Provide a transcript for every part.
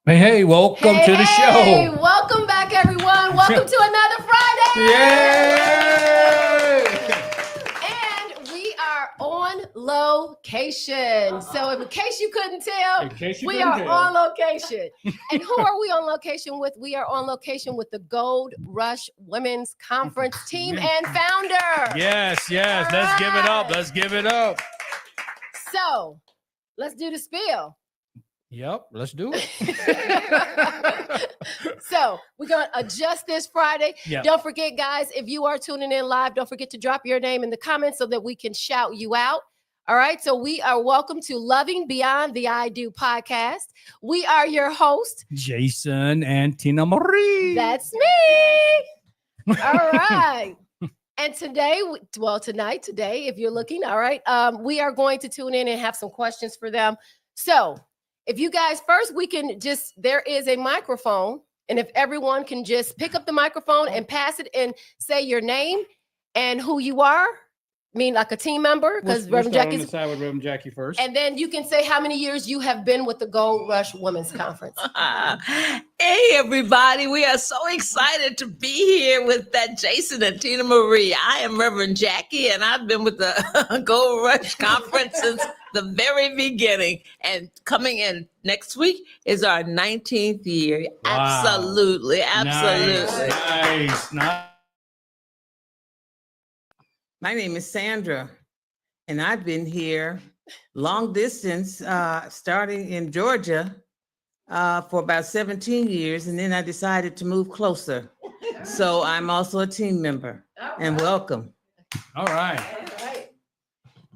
Hey, welcome to the Hey, show. welcome back, everyone. Welcome to another Friday. Yay! And we are on location. So, in case you couldn't tell, we are on location. And who are we on location with? We are on location with the Gold Rush Women's Conference team and founder. Yes. All Let's give it up. right. Let's give it up. So, let's do the spiel. Yep, let's do it. So we're going to adjust this Friday. Yep. Don't forget, guys, if you are tuning in live, don't forget to drop your name in the comments so that we can shout you out. All right. So we are welcome to Loving Beyond the I Do podcast. We are your host. Jason and Tina Marie. That's me. All right. And today, if you're looking, all right, we are going to tune in and have some questions for them. So if you guys first, there is a microphone. And if everyone can just pick up the microphone and pass it and say your name and who you are, I mean, like a team member, because Reverend Jackie's on the side with Reverend Jackie first. And then you can say how many years you have been with the Gold Rush Women's Conference. Hey, everybody. We are so excited to be here with that Jason and Tina Marie. I am Reverend Jackie, and I've been with the Gold Rush Conference since the very beginning. And coming in next week is our 19th year. Wow. Absolutely. Nice. My name is Sandra, and I've been here long distance, starting in Georgia for about 17 years, and then I decided to move closer. So I'm also a team member, and welcome. All right. All right.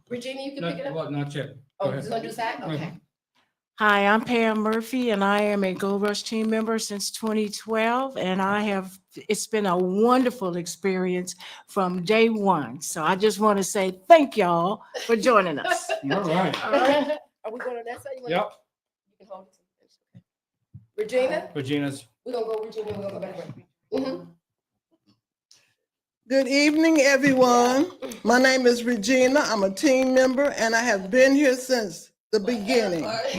Regina, you can pick it up. Not yet. Oh, just gonna do that? Okay. Hi, I'm Pam Murphy, and I am a Gold Rush team member since 2012, and it's been a wonderful experience from day one. So I just want to say thank y'all for joining us. All right. All right. Are we going on that side? Yep. You can hold it. Regina? Regina's. We're going to go Regina. We're going to go back. Mm-hmm. Good evening, everyone. My name is Regina. I'm a team member, and I have been here since the beginning. That's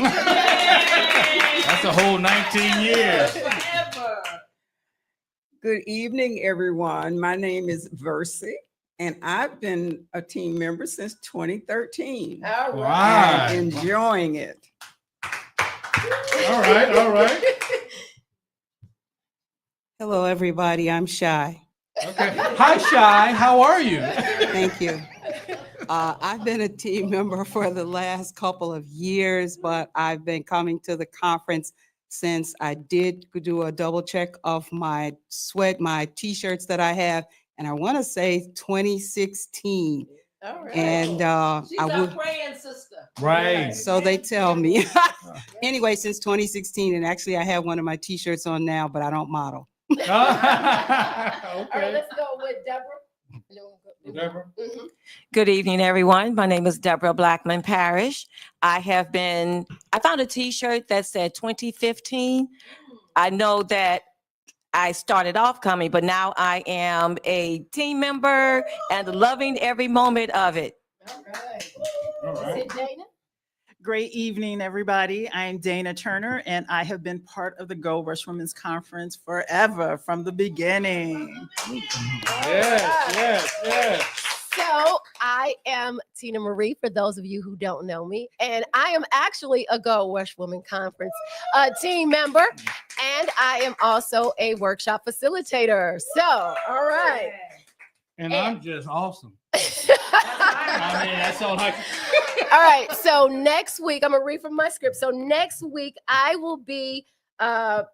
a whole 19 years. Good evening, everyone. My name is Versi, and I've been a team member since 2013. All Wow. right. And enjoying it. All right. Hello, everybody. I'm Shy. Okay. Hi, Shy. How are you? Thank you. I've been a team member for the last couple of years, but I've been coming to the conference since I did do a double check of my t-shirts that I have, and I want to say 2016. All right. And She's our praying sister. Right. so they tell me. Anyway, since 2016, and actually I have one of my t-shirts on now, but I don't model. All right, Okay. let's go with Deborah. Deborah. Mhm. Good evening, everyone. My name is Deborah Blackman Parrish. I found a t-shirt that said 2015. I know that I started off coming, but now I am a team member and loving every moment of it. All right. All Is right. it Dana? Great evening, everybody. I'm Dana Turner, and I have been part of the Gold Rush Women's Conference forever, from the beginning. Yes. So I am Tina Marie, for those of you who don't know me, and I am actually a Gold Rush Women Conference team member, and I am also a workshop facilitator. So, all right. And I'm just awesome. I mean, that's all I can. All right. So next week, I'm going to read from my script. So next week, I will be a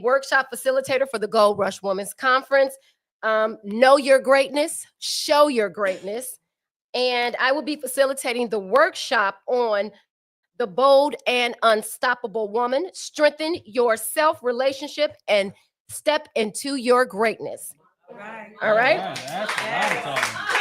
workshop facilitator for the Gold Rush Women's Conference. Know your greatness, show your greatness. And I will be facilitating the workshop on the bold and unstoppable woman. Strengthen your self-relationship and step into your greatness. All right. That's what I'm talking about.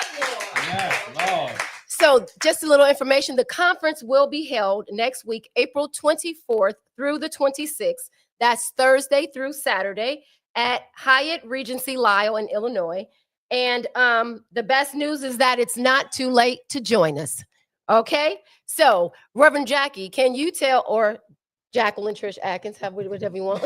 Yes, Lord. So just a little information. The conference will be held next week, April 24th through the 26th. That's Thursday through Saturday at Hyatt Regency Lisle in Illinois. And the best news is that it's not too late to join us. Okay. So Reverend Jackie, can you tell, or Jacqueline Trish Atkins, have whatever you want.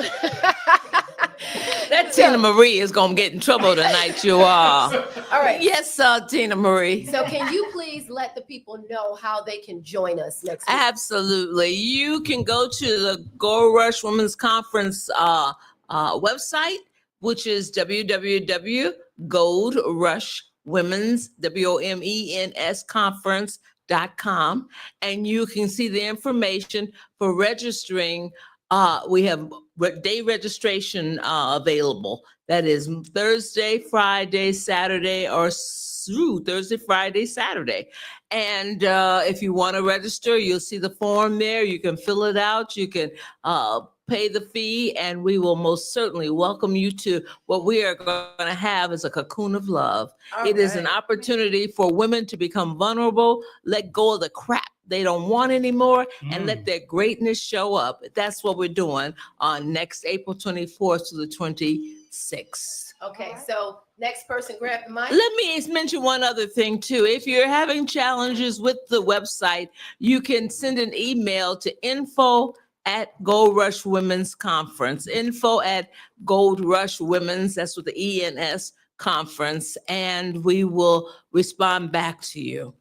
That Tina Marie is gonna get in trouble tonight, you all. All right. Yes, Tina Marie. So can you please let the people know how they can join us next week? Absolutely. You can go to the Gold Rush Women's Conference website, which is www.goldrushwomen's, WOMENS conference.com. And you can see the information for registering. We have day registration available. That is Thursday, Friday, Saturday, or Thursday, Friday, Saturday. And if you want to register, you'll see the form there. You can fill it out. You can pay the fee, and we will most certainly welcome you to what we are going to have is a cocoon of love. It is an opportunity for women to become vulnerable, let go of the crap they don't want anymore, and let their greatness show up. That's what we're doing on next April 24th to the 26th. Okay, so next person grab the mic. Let me mention one other thing too. If you're having challenges with the website, you can send an email to info@Gold Rush Women's Conference, info@Gold Rush Women's, that's with the ENS conference, and we will respond back to you.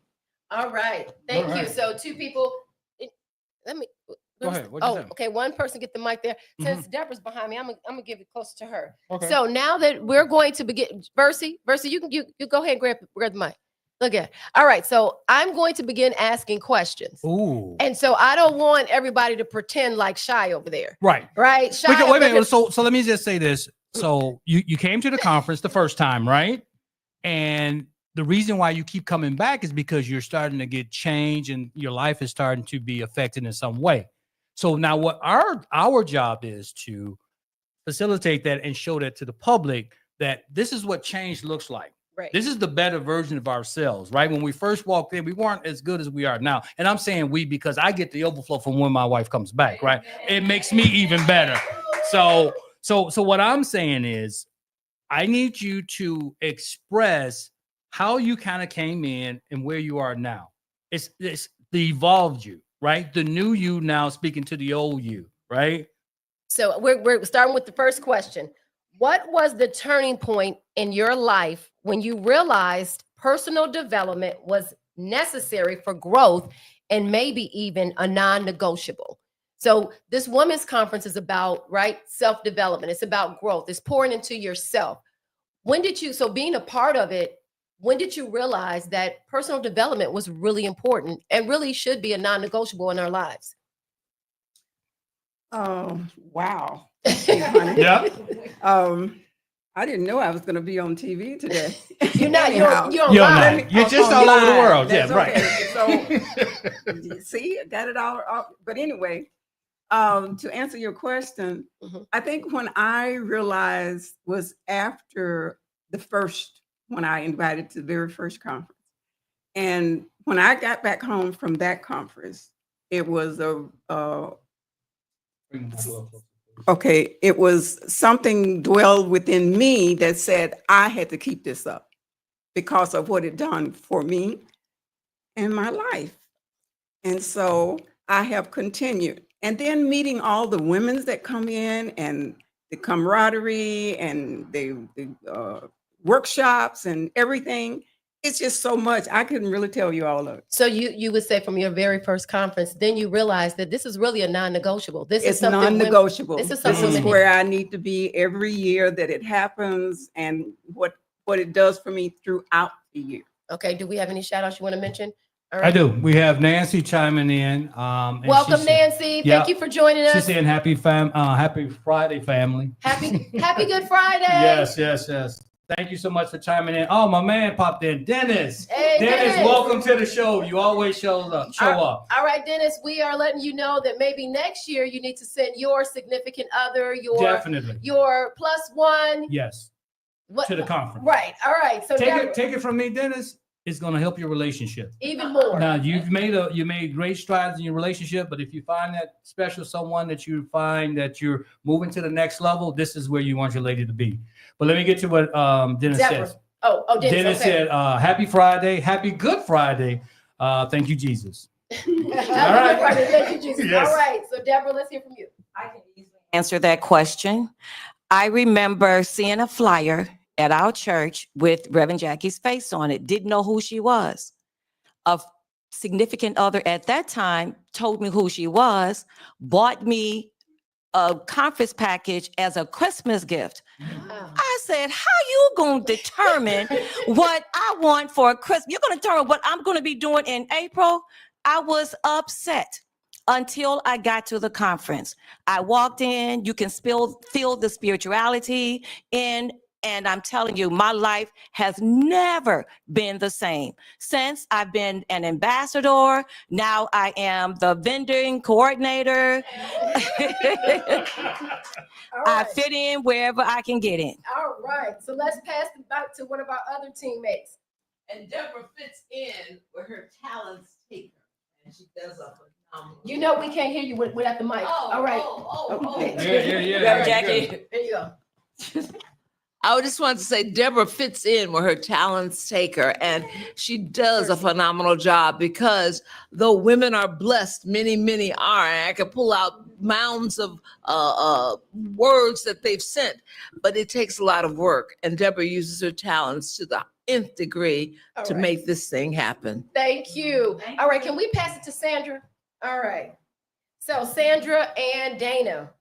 All right, thank All you. right. So two people, let me. Go ahead. What'd you Oh, say? okay. One person get the mic there. Since Deborah's behind me, I'm gonna give it closer to her. Okay. So now that we're going to begin, Versi, you can you go ahead and grab the mic. Look at. All right. So I'm going to begin asking questions, Ooh. and so I don't want everybody to pretend like Shy over there, Right. right? Shy. Wait a look minute. at- So let me just say this. So you came to the conference the first time, right? And the reason why you keep coming back is because you're starting to get change and your life is starting to be affected in some way. So now what our job is to facilitate that and show that to the public that this is what change looks like. Right. This is the better version of ourselves, right? When we first walked in, we weren't as good as we are now. And I'm saying we because I get the overflow from when my wife comes back, right? It makes me even better. So what I'm saying is I need you to express how you kind of came in and where you are now. It's the evolved you, right? The new you now speaking to the old you, right? So we're starting with the first question. What was the turning point in your life when you realized personal development was necessary for growth and maybe even a non-negotiable? So this women's conference is about, right, self-development. It's about growth. It's pouring into yourself. When did you, so being a part of it, when did you realize that personal development was really important and really should be a non-negotiable in our lives? Oh, wow. Thank you, honey. Yeah. I didn't know I was going to be on TV today. You're not, Anyhow. you're You're online. not. You're just all over the world. Yeah, That's right. okay. So, see, I got it all. But anyway, to answer your question, Mhm. I think when I realized was after the first, when I invited to the very first conference. And when I got back home from that conference, it was it was something dwelled within me that said I had to keep this up because of what it done for me in my life. And so I have continued. And then meeting all the women that come in and the camaraderie and the workshops and everything. It's just so much. I couldn't really tell you all of it. So you would say from your very first conference, then you realized that this is really a non-negotiable. This is It's something non-negotiable. this is This something is women where I need to be every year that it happens and what it does for me throughout the year. Okay, do we have any shout outs you want to mention? All I do. We have Nancy chiming in. And Welcome, she said- Nancy. Yeah. Thank you for joining She's us. saying happy Friday, family. Happy Good Friday. Yes. Thank you so much for chiming in. Oh, my man popped in. Dennis. Hey, Dennis, welcome to the show. You always show up. All right, Dennis, we are letting you know that maybe next year you need to send your significant other, Definitely. your plus one. Yes. What, To the conference. Right. All right. So Take it from me, Dennis. It's going to help your relationship. even more. Now you made great strides in your relationship, but if you find that special someone that you find that you're moving to the next level, this is where you want your lady to be. But let me get to what Dennis Deborah. says. Oh, Dennis. Dennis Okay. said, "Happy Friday, Happy Good Friday. Thank you, Jesus." right. Thank you, Jesus. Yes. All right. So Deborah, let's hear from you. I can easily answer that question. I remember seeing a flyer at our church with Reverend Jackie's face on it. Didn't know who she was. A significant other at that time told me who she was, bought me a conference package as a Christmas gift. I said, how you gonna determine what I want for a Christmas? You're gonna determine what I'm gonna be doing in April? I was upset until I got to the conference. I walked in, you can feel the spirituality in, and I'm telling you, my life has never been the same. Since I've been an ambassador, now I am the vending coordinator. I fit in wherever I can get in. All right. So let's pass it back to one of our other teammates. And Deborah fits in where her talents take her, and she does a phenomenal. You know we can't hear you without the mic. All right. Yeah. Reverend Jackie. There you go. I just want to say Deborah fits in where her talents take her, and she does a phenomenal job because though women are blessed, many are, and I could pull out mounds of words that they've sent, but it takes a lot of work, and Deborah uses her talents to the nth degree to right. make this thing happen. Thank you. All right. Can we pass it to Sandra? All right. So Sandra and Dana,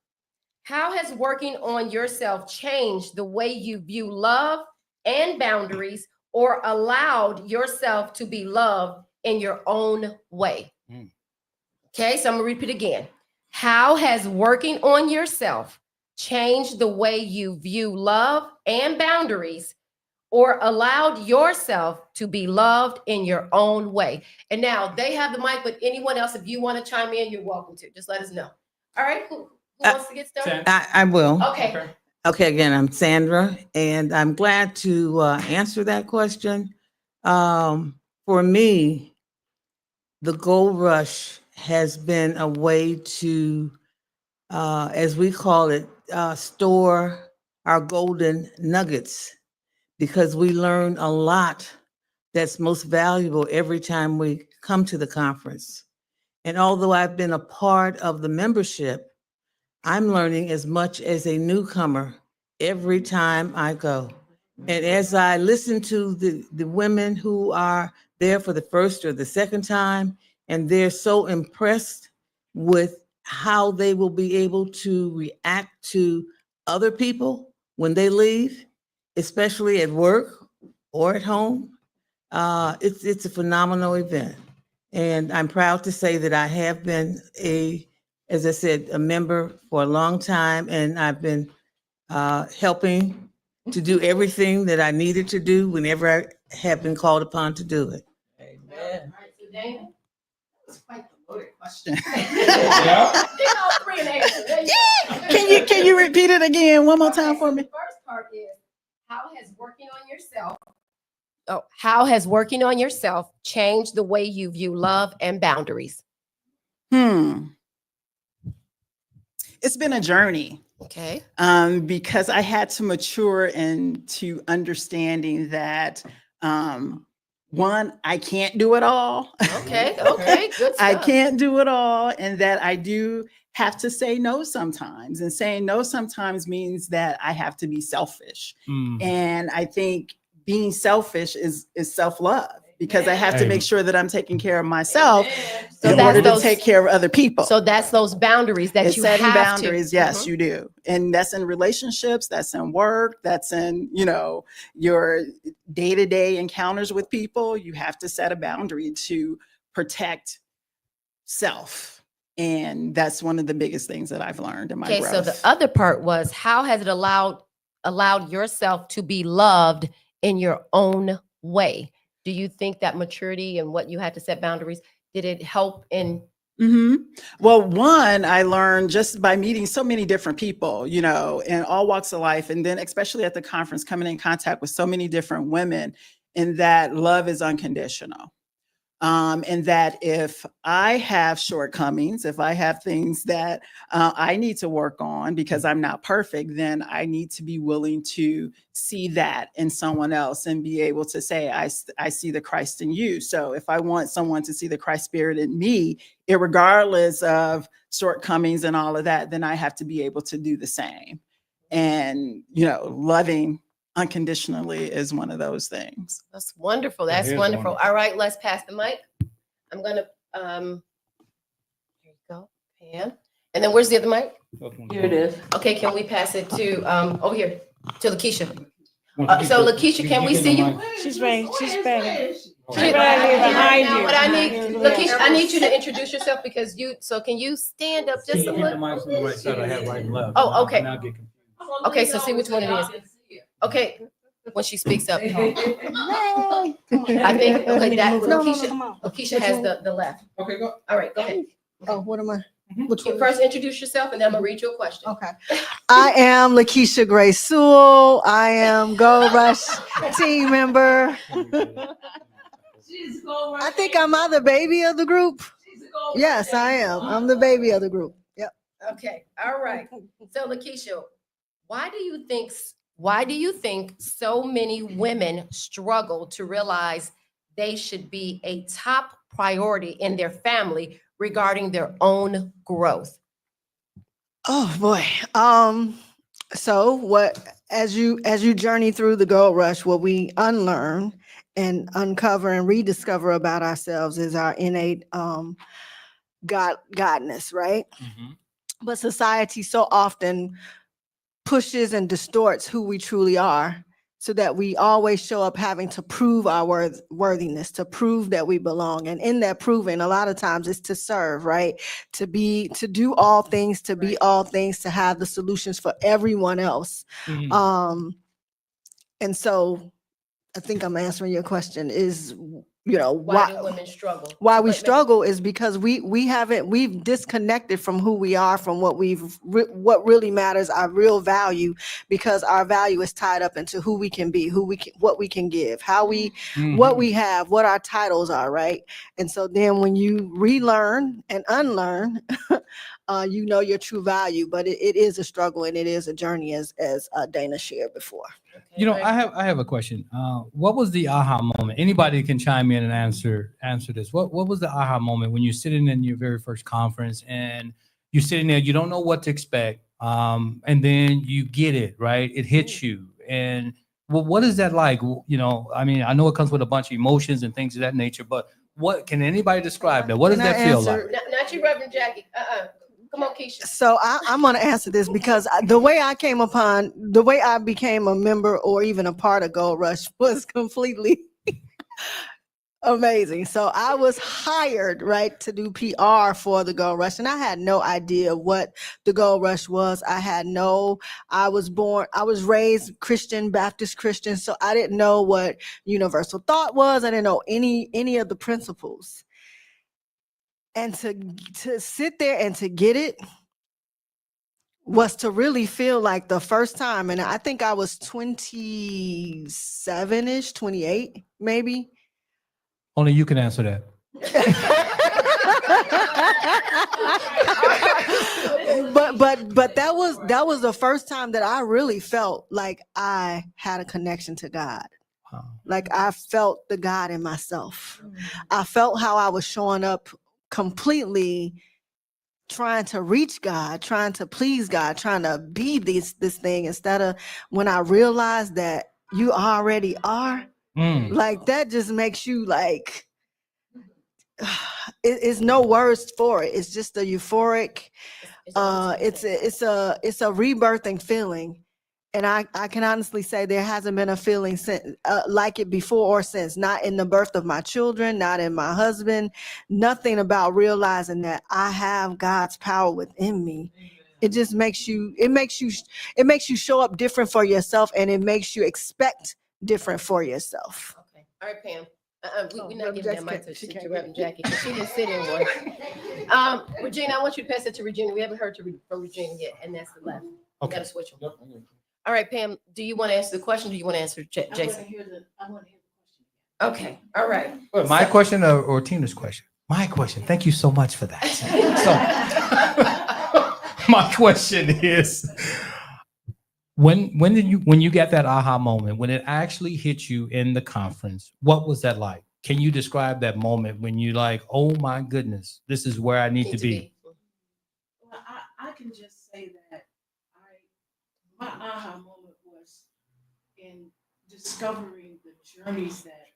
how has working on yourself changed the way you view love and boundaries, or allowed yourself to be loved in your own way? Okay, so I'm gonna repeat again. How has working on yourself changed the way you view love and boundaries, or allowed yourself to be loved in your own way? And now they have the mic, but anyone else, if you want to chime in, you're welcome to. Just let us know. All right, who wants to get started? I will. Okay. Okay, again, I'm Sandra, and I'm glad to answer that question. For me, the Gold Rush has been a way to, as we call it, store our golden nuggets, because we learn a lot that's most valuable every time we come to the conference. And although I've been a part of the membership, I'm learning as much as a newcomer every time I go. And as I listen to the women who are there for the first or the second time, and they're so impressed with how they will be able to react to other people when they leave, especially at work or at home, it's a phenomenal event. And I'm proud to say that I have been as I said, a member for a long time, and I've been helping to do everything that I needed to do whenever I have been called upon to do it. Amen. All right, so Dana? That's quite the loaded question. Get all three and answer. There you go. Can you repeat it again one more time Okay, for so me? the first part is, how has working on yourself changed the way you view love and boundaries? It's been a journey. Okay. Because I had to mature into understanding that one, I can't do it all. Okay. Okay. Good stuff. I can't do it all, and that I do have to say no sometimes. And saying no sometimes means that I have to be selfish. And I think being selfish is self-love, because I have to make sure that I'm taking care of myself So in that's order to those- take care of other people. So that's those boundaries that It's you setting have boundaries. to. Yes, Mhm. you do. And that's in relationships, that's in work, that's in, your day-to-day encounters with people. You have to set a boundary to protect self. And that's one of the biggest things that I've learned in my Okay. growth. So the other part was, how has it allowed yourself to be loved in your own way? Do you think that maturity and what you had to set boundaries, did it help in? Well, one, I learned just by meeting so many different people, in all walks of life. And then especially at the conference, coming in contact with so many different women, and that love is unconditional. And that if I have shortcomings, if I have things that I need to work on because I'm not perfect, then I need to be willing to see that in someone else and be able to say, I see the Christ in you. So if I want someone to see the Christ spirit in me, regardless of shortcomings and all of that, then I have to be able to do the same. And, loving unconditionally is one of those things. That's wonderful. That That's is wonderful. wonderful. All right, let's pass the mic. I'm gonna here you go, Pam. And then where's the other mic? Here it is. Okay, can we pass it to over here to Lakeisha? So Lakeisha, can we see you? She's right, she's better. She's right here behind you. But I need Lakeisha, I need you to introduce yourself because can you stand up just a little? Oh, okay. Okay, so see which one it is. Okay, when she speaks up. I think okay, that Lakeisha has the left. Okay, go. All right, go ahead. Oh, what am I? Which You one? first introduce yourself and then I'm gonna read you a question. Okay. I am Lakeisha Gray Sewell. I am Gold Rush team member. I think I'm the baby of the group. Yes, I am. I'm the baby of the group. Yep. Okay, all right. So Lakeisha, why do you think so many women struggle to realize they should be a top priority in their family regarding their own growth? Oh boy. So as you journey through the Gold Rush, what we unlearn and uncover and rediscover about ourselves is our innate godness, right? But society so often pushes and distorts who we truly are so that we always show up having to prove our worthiness, to prove that we belong. And in that proving, a lot of times it's to serve, right? To do all things, to be all things, to have the solutions for everyone else. And so I think I'm answering your question is, Why do women struggle? why we But- struggle is because we've disconnected from who we are, from what what really matters, our real value, because our value is tied up into who we can be, what we can give, what we have, what our titles are, right? And so then when you relearn and unlearn, your true value, but it is a struggle and it is a journey as Dana shared before. You know, I have a question. What was the aha moment? Anybody can chime in and answer this. What was the aha moment when you're sitting in your very first conference and you're sitting there, you don't know what to expect, and then you get it, right? It hits you. And what is that like? I mean, I know it comes with a bunch of emotions and things of that nature, but what can anybody describe that? What does Can I that feel answer? like? Not you, Reverend Jackie. Come on, Keisha. So I'm going to answer this because the way I became a member or even a part of Gold Rush was completely amazing. So I was hired, right, to do PR for the Gold Rush, and I had no idea what the Gold Rush was. I was raised Christian, Baptist Christian, so I didn't know what universal thought was. I didn't know any of the principles. And to sit there and to get it was to really feel like the first time. And I think I was 27-ish, 28, maybe. Only you can answer that. but that was the first time that I really felt like I had a connection to God. Wow. Like I felt the God in myself. I felt how I was showing up completely trying to reach God, trying to please God, trying to be this thing instead of when I realized that you already are. Like that just makes you like it's no words for it. It's just a euphoric it's a rebirthing feeling. And I can honestly say there hasn't been a feeling since, like it before or since, not in the birth of my children, not in my husband, nothing about realizing that I have God's power within me. It just makes you show up different for yourself, and it makes you expect different for yourself. Okay. All right, Pam. We're not Reverend giving that Jackie mic she to can't Reverend get Jackie because she didn't sit in one. Regina, I want you to pass it to Regina. We haven't heard from Regina yet, and that's the left. We Okay. gotta switch them. All right, Pam, do you want to answer the question? Or do you want to answer Jason? I want to hear the question. Okay, all right. My question or Tina's question? My question. Thank you so much for that. So my question is, when you got that aha moment, when it actually hit you in the conference, what was that like? Can you describe that moment when you like, oh my goodness, this is where I need to be? Well, I can just say that my aha moment was in discovering the journeys that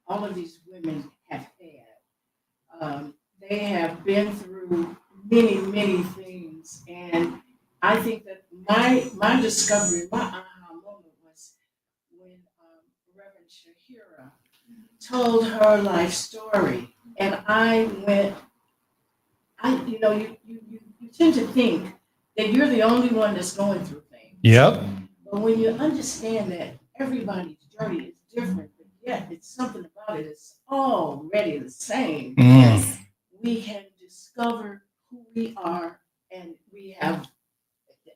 all of these women have had. They have been through many, many things, and I think that my discovery, my aha moment was when Reverend Shahira told her life story, and you tend to think that you're the only one that's going through things. Yep. But when you understand that everybody's journey is different, but yet it's something about it is already the same. Mm. We have discovered who we are, and we have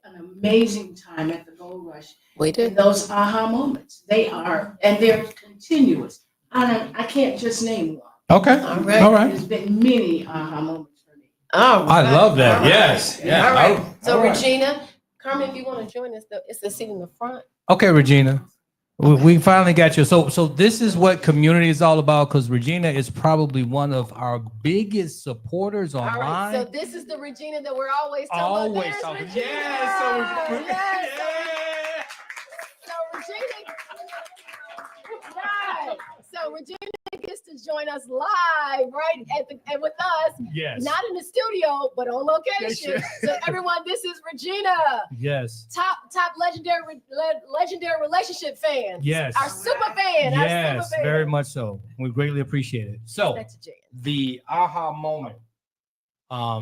an amazing time at the Gold Rush. We And did. those aha moments, they're continuous. I can't just name one. Okay. All right. All right. There's been many aha moments for me. All I right. love that. All right. Yes. Yeah. All right. Oh, So all right. Regina, Carmen, if you want to join us, it's the seat in the front. Okay, Regina. We finally got you. So this is what community is all about, because Regina is probably one of our biggest supporters All right. online. So this is the Regina that we're always talking about. Always There's talking. Regina. Yes. So Regina. Right. So Regina gets to join us live, right, and with us. Yes. Not in the studio, but on location. So everyone, this is Regina, Yes. top legendary relationship fan. Yes. Our super fan. Our Yes. super fan. Very much so. We greatly appreciate it. So Back to Jan. the aha moment,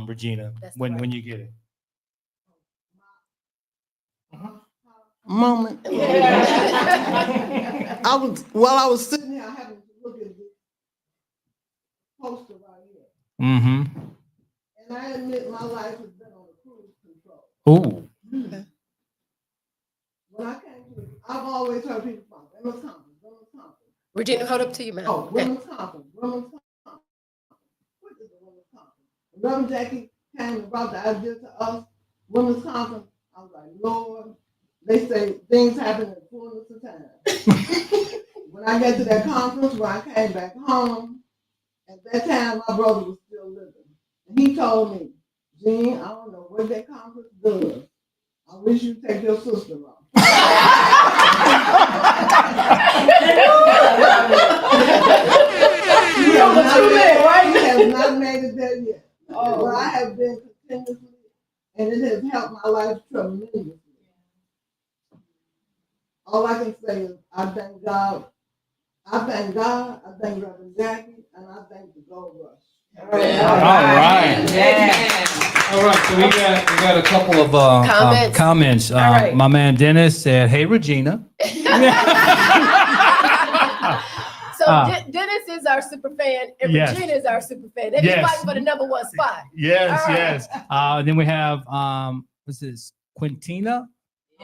Regina, That's when right. you get it. Moment. Yeah. I was sitting here, I happened to look at this poster right here. Mm-hmm. And I admit my life has been on a cruise control. Ooh. When I came to, I've always heard people talk, women's conference. Regina, hold up to you, man. Oh, women's conference. What is the women's conference? When Reverend Jackie came and brought the idea to us, women's conference, I was like, Lord, they say things happen in the fullness of time. When I got to that conference, when I came back home, at that time my brother was still living. And he told me, Jean, I don't know what that conference does. I wish you'd take your sister off. You know what you meant, right? He has not made it there yet. Oh, but I have been continuously, and it has helped my life tremendously. All I can say is I thank God. I thank Reverend Jackie, and I thank the Gold Rush. All right. All right. So we got a couple of comments. All right. My man Dennis said, "Hey, Regina." So Dennis is our super fan, and Yes. Regina is our super fan. They're Yes. fighting for the number one spot. Yes, All right. yes. Then we have what's this? Quintina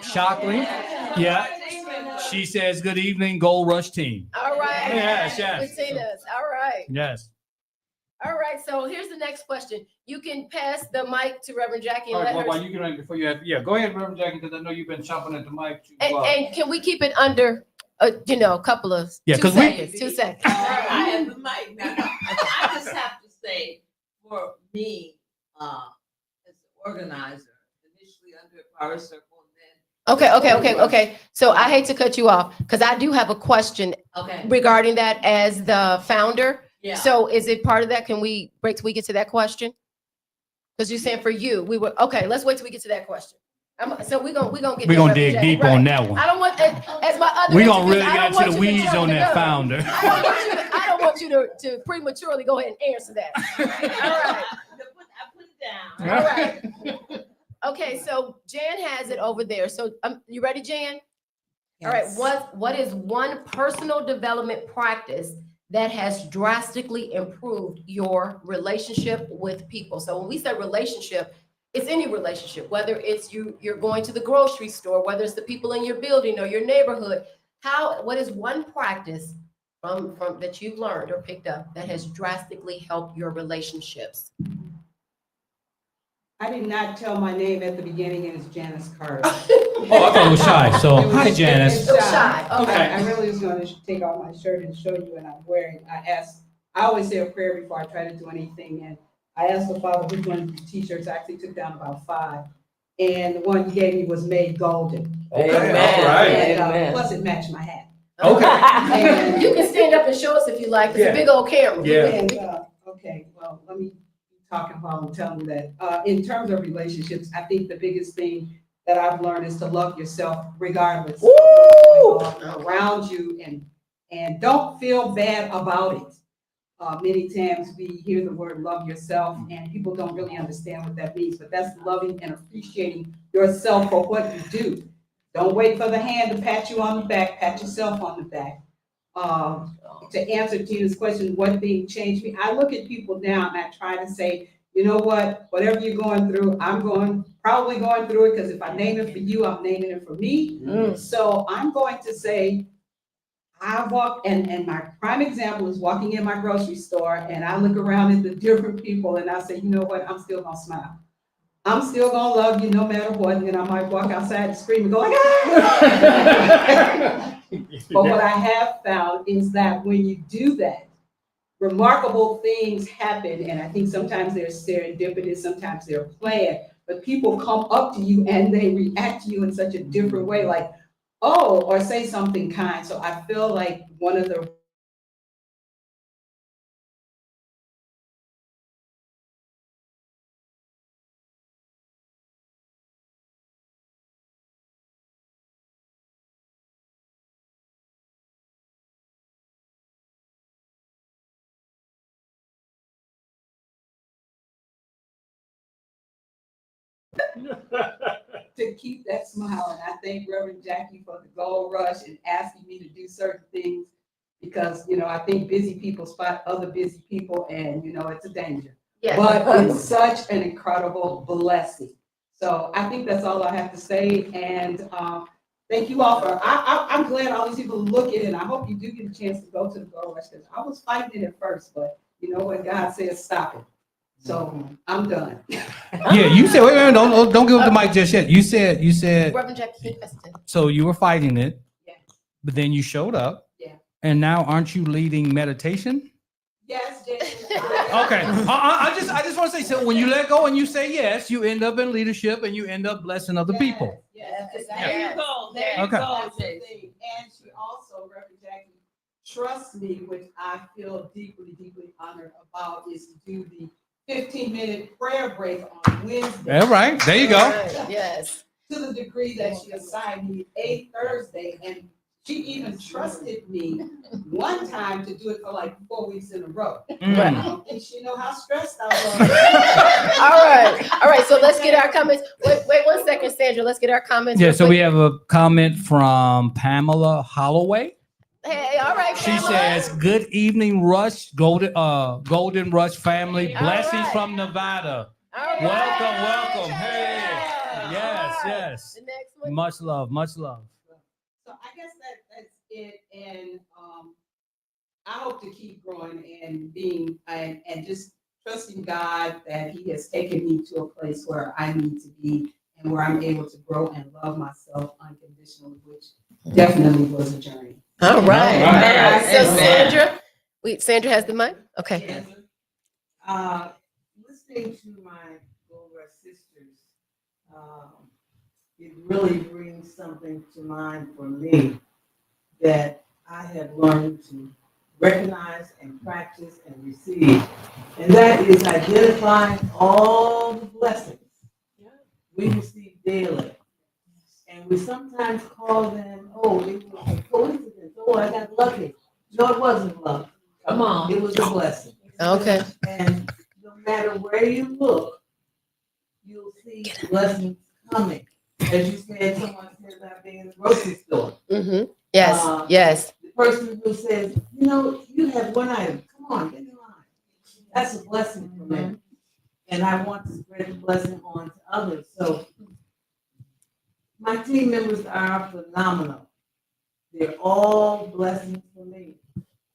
Shockley. Yeah. She says, "Good evening, Gold Rush team." All right. Yes, yes. Regina's. All right. Yes. All right. So here's the next question. You can pass the mic to Reverend Jackie All and right. let Well, her. while you get on before you have, go ahead, Reverend Jackie, because I know you've been chomping at the mic. And can we keep it under, a couple of Yeah, 2 'cause we- seconds? 2 seconds. I have the mic now. I just have to say, for me, as an organizer, initially under Power Circle, and Okay. So I hate to cut you off because I do have a question then, okay, regarding that as the founder. yeah. So is it part of that? Can we break till we get to that question? Because you're saying for you, okay, let's wait till we get to that question. So we're gonna get. We're there, gonna Reverend dig Jackie, deep right. on that one. I don't want, as my other. We're gonna really interviews, I get don't into want the you to weeds jump on the that gun. founder. I don't want you to prematurely go ahead and answer that. All right. I put it down. All right. Okay, so Jan has it over there. So you ready, Jan? All right. What is one personal development practice that has drastically improved your relationship with people? So when we say relationship, it's any relationship, whether it's you're going to the grocery store, whether it's the people in your building or your neighborhood. What is one practice from that you've learned or picked up that has drastically helped your relationships? I did not tell my name at the beginning, and it's Janice Carter. Oh, I thought it was shy. So, hi, Janice. So shy. Okay. I really was going to take off my shirt and show you what I'm wearing. I always say a prayer before I try to do anything. And I asked the Father which one of the t-shirts. I actually took down about 5. And the one he gave me was made golden. Okay, Amen. all right. And Amen. plus it matched my hat. Okay. And You can stand up and show us if you like. It's Yeah. a big old camera. Yeah. Okay, well, let me talk while I'm telling that. In terms of relationships, I think the biggest thing that I've learned is to love yourself regardless of what's going on around you, and don't feel bad about it. Many times we hear the word love yourself and people don't really understand what that means, but that's loving and appreciating yourself for what you do. Don't wait for the hand to pat you on the back, pat yourself on the back. To answer Tina's question, what thing changed me? I look at people now and I try to say, you know what, whatever you're going through, I'm probably going through it, because if I name it for you, I'm naming it for me. So I'm going to say, I walk, and my prime example is walking in my grocery store, and I look around at the different people and I say, you know what, I'm still gonna smile. I'm still gonna love you no matter what. And I might walk outside and scream and go like, ah! But what I have found is that when you do that, remarkable things happen. And I think sometimes they're serendipitous, sometimes they're planned, but people come up to you and they react to you in such a different way, like, oh, or say something kind. So I feel like one of the to keep that smile. And I thank Reverend Jackie for the Gold Rush and asking me to do certain things, because, you know, I think busy people spot other busy people, and, you know, it's a danger. Yes. But it's such an incredible blessing. So I think that's all I have to say. And thank you all for, I'm glad all these people look at it. And I hope you do get a chance to go to the Gold Rush, because I was fighting it at first, but you know what, God says, stop it. So I'm done. Yeah, you said, wait, don't give up the mic just yet. You said, Reverend Jackie Preston. so you were fighting it, Yeah. but then you showed up. Yeah. And now aren't you leading meditation? Yes, Jason. Okay. I just want to say, so when you let go and you say yes, you end up in leadership and you end up blessing other people. Yes. There you go. There you Okay. That's the thing. And she also, Reverend Jackie, trusts me, which I feel deeply, deeply honored about, is to do the 15-minute prayer break on Wednesday. All right. There you go. Yes. To the degree that she assigned me a Thursday, and she even trusted me one time to do it for like 4 weeks in a row. Mm. I don't think she know how stressed I was. All right. So let's get our comments. Wait 1 second, Sandra. Let's get our comments. Yeah, real so we quick. have a comment from Pamela Holloway. Hey, all right. She Pamela. says, "Good evening, Rush, Golden Rush family. All Blessings right. from Nevada. All right. Welcome. Hey. Yeah. Yes, All right. yes. The next one. Much love, much love." So I guess that's it. And I hope to keep growing and being, and just trusting God that He has taken me to a place where I need to be and where I'm able to grow and love myself unconditionally, which definitely was a journey. All right. All right. All right. So Amen. Sandra, Sandra has the mic. Okay. Yes. Listening to my Gold Rush sisters, it really brings something to mind for me that I have learned to recognize and practice and receive. And that is identifying all the blessings we receive daily. And we sometimes call them, oh, it was a coincidence. Oh, I got lucky. No, it wasn't luck. Come on. It was a blessing. Okay. And no matter where you look, you'll see blessings coming. As you said, someone said about being in the grocery store. Mm-hmm. Yes. Yes. The person who says, you know, you have one item. Come on, get in line. That's a blessing for me. And I want to spread the blessing on to others. So my team members are phenomenal. They're all blessings for me.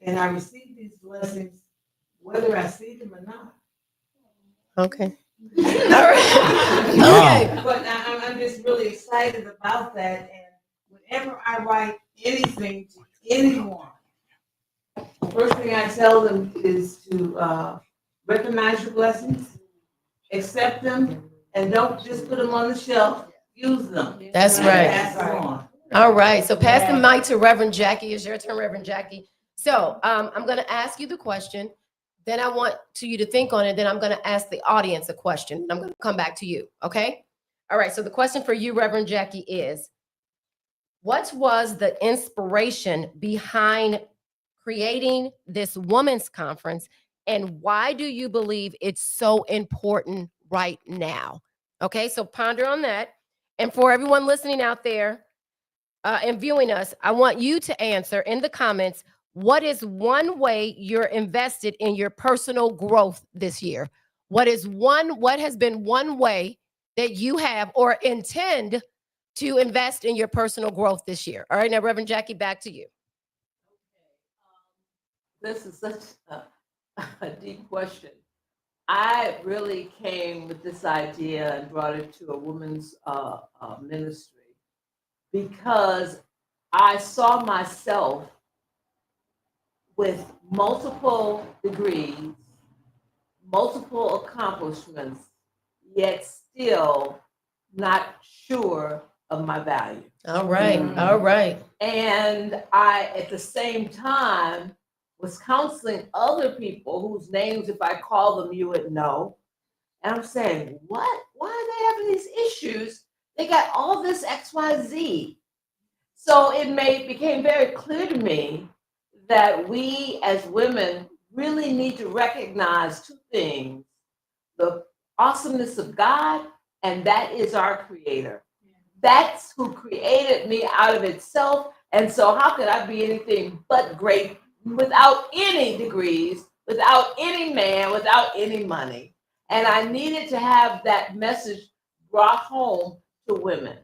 And I receive these blessings whether I see them or not. Okay. All right. Okay. But I'm just really excited about that. And whenever I write anything to anyone, the first thing I tell them is to recognize your blessings, accept them, and don't just put them on the shelf. Use them. That's And right. pass them on. All right. So pass the mic to Reverend Jackie. It's your turn, Reverend Jackie. So I'm going to ask you the question. Then I want you to think on it. Then I'm going to ask the audience a question. I'm going to come back to you. Okay. All right. So the question for you, Reverend Jackie, is what was the inspiration behind creating this women's conference? And why do you believe it's so important right now? Okay. So ponder on that. And for everyone listening out there and viewing us, I want you to answer in the comments, what is one way you're invested in your personal growth this year? What has been one way that you have or intend to invest in your personal growth this year? All right, now, Reverend Jackie, back to you. This is such a deep question. I really came with this idea and brought it to a women's ministry because I saw myself with multiple degrees, multiple accomplishments, yet still not sure of my value. All right, all right. And I, at the same time, was counseling other people whose names, if I call them, you would know. And I'm saying, what? Why are they having these issues? They got all this XYZ. So it became very clear to me that we as women really need to recognize two things: the awesomeness of God, and that is our creator. That's who created me out of itself. And so how could I be anything but great without any degrees, without any man, without any money? And I needed to have that message brought home to women.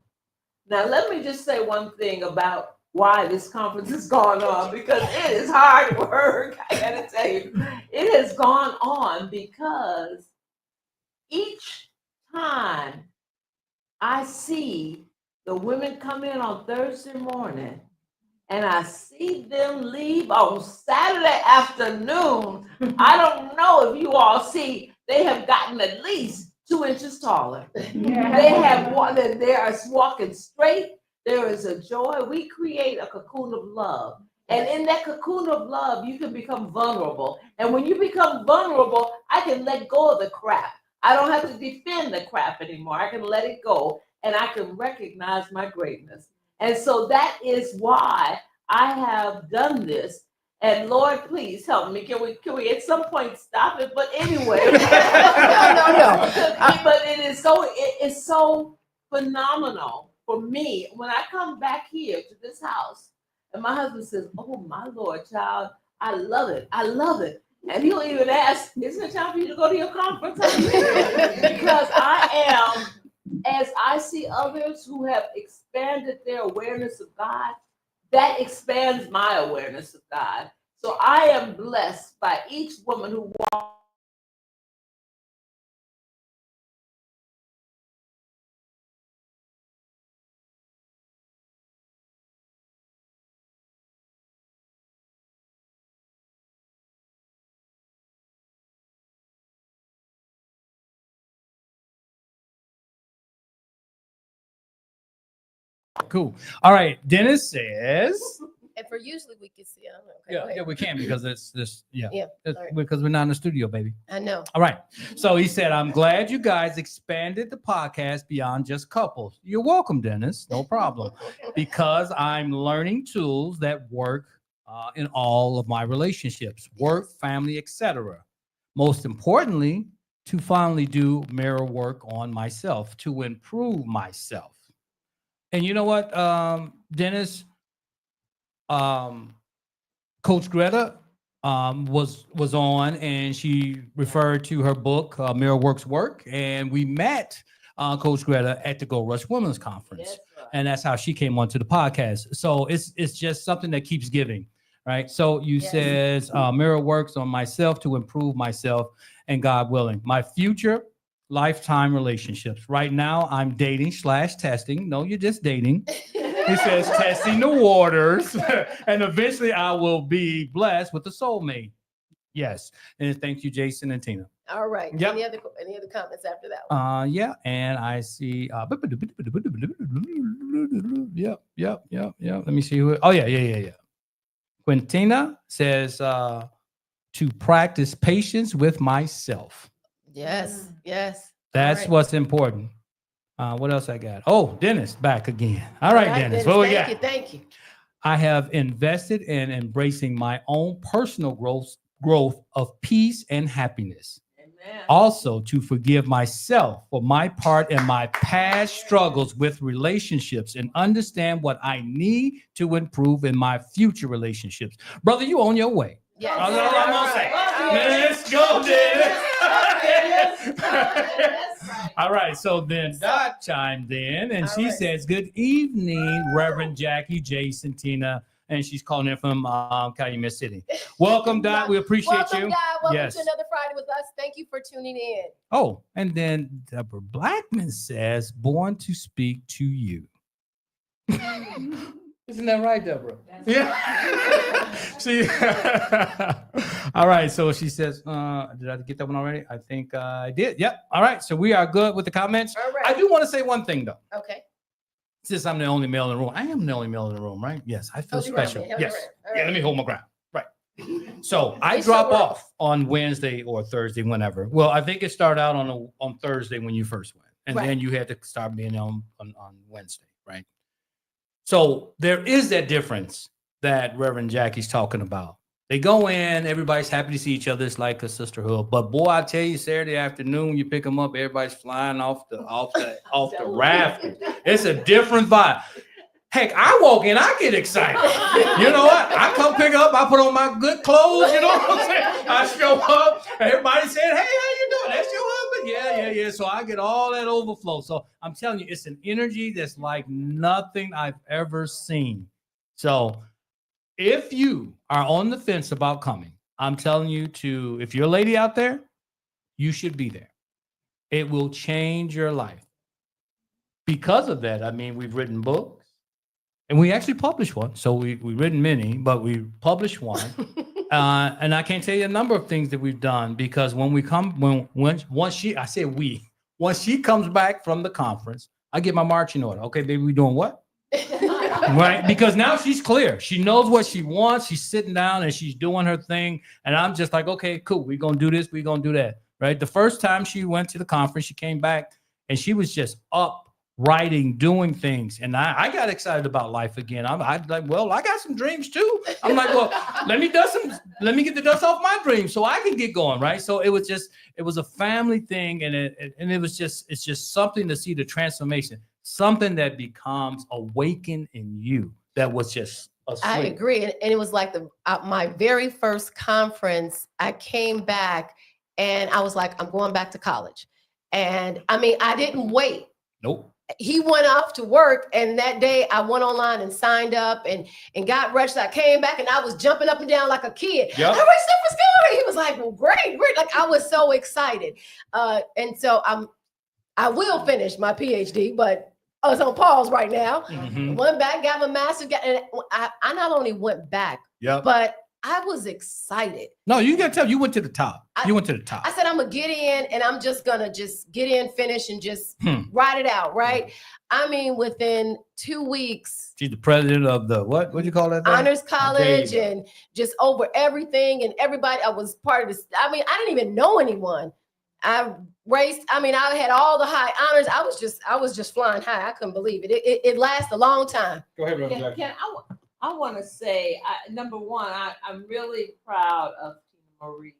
Now, let me just say one thing about why this conference has gone on, because it is hard work. I gotta tell you, it has gone on because each time I see the women come in on Thursday morning and I see them leave on Saturday afternoon, I don't know if you all see, they have gotten at least 2 inches taller. They are walking straight. There is a joy. We create a cocoon of love. And in that cocoon of love, you can become vulnerable. And when you become vulnerable, I can let go of the crap. I don't have to defend the crap anymore. I can let it go and I can recognize my greatness. And so that is why I have done this. And Lord, please help me. Can we at some point stop it? But anyway, no. But it's so phenomenal for me when I come back here to this house and my husband says, "Oh my Lord, child, I love it. I love it." And he'll even ask, "Isn't it time for you to go to your conference?" Because I am, as I see others who have expanded their awareness of God, that expands my awareness of God. So I am blessed by each woman who walks. Cool. All right. Dennis says. And for usually we can see. I don't know. Okay, go ahead. Yeah, we can because it's this. Yeah. Yeah, It's all right. because we're not in the studio, baby. I know. All right. So he said, "I'm glad you guys expanded the podcast beyond just couples." You're welcome, Dennis. No problem. Because I'm learning tools that work in all of my relationships, work, family, etc. Most importantly, to finally do mirror work on myself to improve myself. And you know what, Dennis? Coach Greta was on, and she referred to her book, Mirror Works Work, and we met Coach Greta at the Go Rush Women's Conference, Yes, sir. and that's how she came onto the podcast. So it's just something that keeps giving. right? So you Yes. says mirror works on myself to improve myself and God willing. My future lifetime relationships. Right now I'm dating / testing. No, you're just dating. He says testing the waters and eventually I will be blessed with a soulmate. Yes. And thank you, Jason and Tina. All right. Yep. Any other comments after that one? Yeah, and I see yep. Let me see who. Oh, yeah. Quintina says to practice patience with myself. Yes. Yes. That's right. what's important. What else I got? Oh, Dennis back again. All right, Dennis. What we got? Thank you. I have invested in embracing my own personal growth of peace and happiness. Amen. Also, to forgive myself for my part in my past struggles with relationships and understand what I need to improve in my future relationships. Brother, you on your way. Yes. That's all I'm gonna say. Let's go, Dennis. All right, so then Dot chimed in and she says, "Good evening, Reverend Jackie, Jason, Tina," and she's calling in from Calumet City. Welcome, Dot. We appreciate Welcome, you. God. Welcome Yes. to another Friday with us. Thank you for tuning in. Oh, and then Deborah Blackman says, "Born to speak to you." Isn't that right, Deborah? Yeah. See. All right. So she says, did I get that one already? I think I did. Yep. All right. So we are good with the comments. All right. I do want to say one thing, though. Okay. Since I'm the only male in the room, I am the only male in the room, right? Yes. I feel Hold your ground, special. man. Hold your Yes. ground. All Yeah. right. Let me hold my ground. Right. So I It's drop so off on Wednesday or Thursday, whenever. Well, I think it started out on Thursday when you first went, and Right. then you had to start being on Wednesday, right? So there is that difference that Reverend Jackie's talking about. They go in, everybody's happy to see each other. It's like a sisterhood. But boy, I tell you, Saturday afternoon, you pick them up, everybody's flying off the rafters. It's a different vibe. Heck, I walk in, I get excited. You know what? I come pick up, I put on my good clothes, you know what I'm saying? I show up, everybody saying, "Hey, how you doing? That's your husband?" Yeah. So I get all that overflow. So I'm telling you, it's an energy that's like nothing I've ever seen. So if you are on the fence about coming, I'm telling you if you're a lady out there, you should be there. It will change your life. Because of that, I mean, we've written books. And we actually published one. So we've written many, but we published one. And I can't tell you a number of things that we've done because once she comes back from the conference, I get my marching order. Okay, baby, we doing what? Right? Because now she's clear. She knows what she wants. She's sitting down and she's doing her thing. And I'm just like, okay, cool. We're going to do this. We're going to do that. Right? The first time she went to the conference, she came back and she was just up, writing, doing things. And I got excited about life again. I'm like, well, I got some dreams too. I'm like, well, let me get the dust off my dreams so I can get going. Right. So it was a family thing. And it's just something to see the transformation, something that becomes awakened in you that was just asleep. I agree. And it was like my very first conference, I came back and I was like, I'm going back to college. And I mean, I didn't wait. Nope. He went off to work, and that day I went online and signed up and got registered. I came back and I was jumping up and down like a kid. Yep. I registered for school. He was like, "Well, great." Like I was so excited. And so I will finish my PhD, but I was on pause right now. Mhm. Went back, got my master's, and I not only went back, Yep. but I was excited. No, you got to tell. You went to the top. You went to the top. I said, I'm gonna get in and I'm just gonna get in, finish, and just ride it out, right? I mean, within 2 weeks, She's the president of the what'd you call that thing? honors There college you go. and just over everything and everybody. I was part of this. I mean, I didn't even know anyone. I raced. I mean, I had all the high honors. I was just flying high. I couldn't believe it. It lasted a long time. Go ahead, Reverend Jackie. I want to say, number one, I'm really proud of Tina Marie.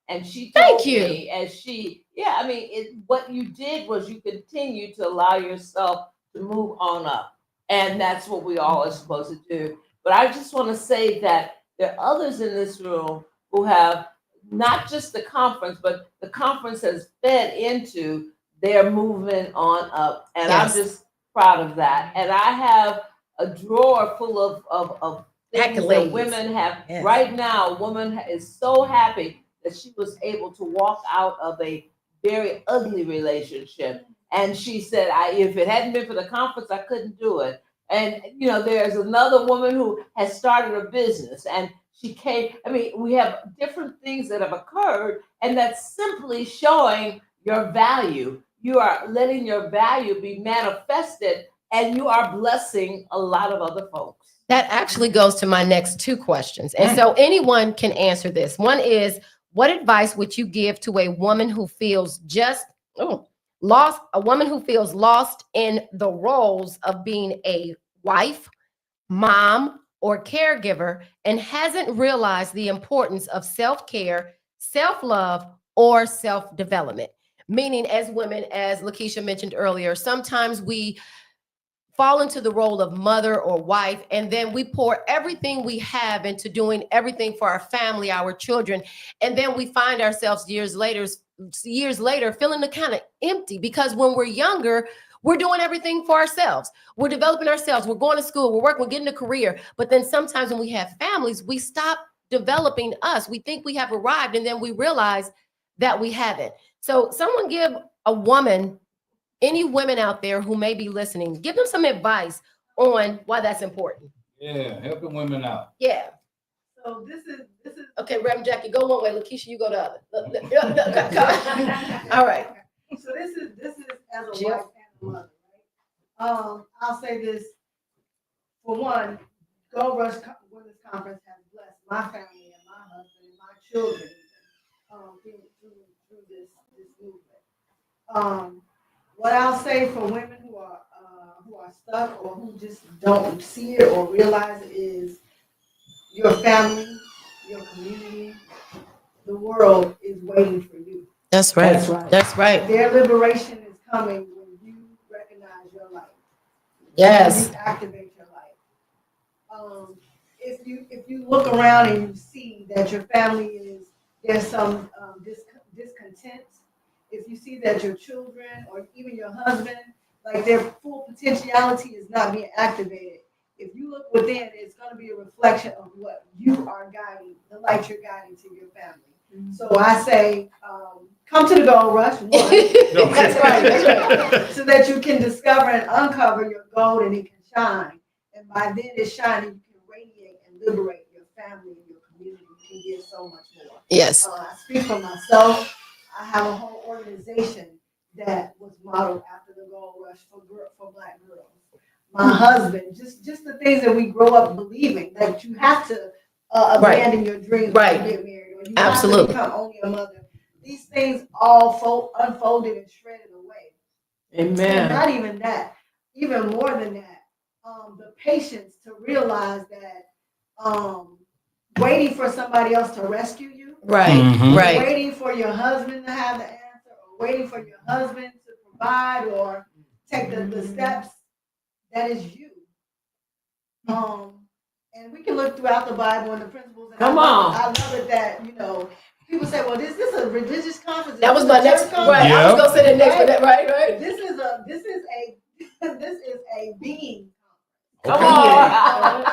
And she Thank told you. me I mean, what you did was you continue to allow yourself to move on up. And that's what we all are supposed to do. But I just want to say that there are others in this room who have not just the conference, but the conference has fed into their movement on up. And Yes. I'm just proud of that. And I have a drawer full of things Accolades. that women have. Yes. Right now, a woman is so happy that she was able to walk out of a very ugly relationship. And she said, if it hadn't been for the conference, I couldn't do it. And, you know, there's another woman who has started a business and she came. I mean, we have different things that have occurred, and that's simply showing your value. You are letting your value be manifested, and you are blessing a lot of other folks. That actually goes to my next two questions. And so anyone can answer this. One is, what advice would you give to a woman who feels lost, a woman who feels lost in the roles of being a wife, mom, or caregiver and hasn't realized the importance of self-care, self-love, or self-development? Meaning, as women, as Lakeisha mentioned earlier, sometimes we fall into the role of mother or wife, and then we pour everything we have into doing everything for our family, our children, and then we find ourselves years later feeling kind of empty, because when we're younger, we're doing everything for ourselves. We're developing ourselves. We're going to school. We're working. We're getting a career. But then sometimes when we have families, we stop developing us. We think we have arrived, and then we realize that we haven't. So someone give a woman, any women out there who may be listening, give them some advice on why that's important. Yeah, helping women out. Yeah. So this is Okay, Reverend Jackie, go one way. Lakeisha, you go the other. All right. so this is as a Jill? wife and a mother, right? I'll say this. For one, Gold Rush Women's Conference has blessed my family and my husband and my children through this movement. What I'll say for women who are stuck or who just don't see it or realize it is, your family, your community, the world is waiting for you. That's right. That's right. That's right. Their liberation is coming when you recognize your light. Yes. When you activate your light. If you look around and you see that your family there's some discontent. If you see that your children or even your husband, like their full potentiality is not being activated, if you look within, it's going to be a reflection of what you are guiding, the light you're guiding to your family. So I say, come to the Gold Rush. One. That's right. So that you can discover and uncover your gold and it can shine. And by then it's shining, you can radiate and liberate your family and your community. You can give so much more. Yes. I speak for myself. I have a whole organization that was modeled after the Gold Rush for Black girls. My husband, just the things that we grow up believing, that you have to abandon your dreams Right. when you get married, or you Absolutely. have to become only a mother. These things all unfolded and shredded away. And not even that, even more than that, the patience to realize that waiting for somebody else to rescue you, Right. Mhm. Right. waiting for your husband to have the answer, or waiting for your husband to provide or take the steps, that is you. And we can look throughout the Bible and the principles. And Come I on. love it that, people say, well, is this a religious conference? That was Is my this a next church conference? right. I was gonna say the next one. Right. This is a being. Come Okay. on.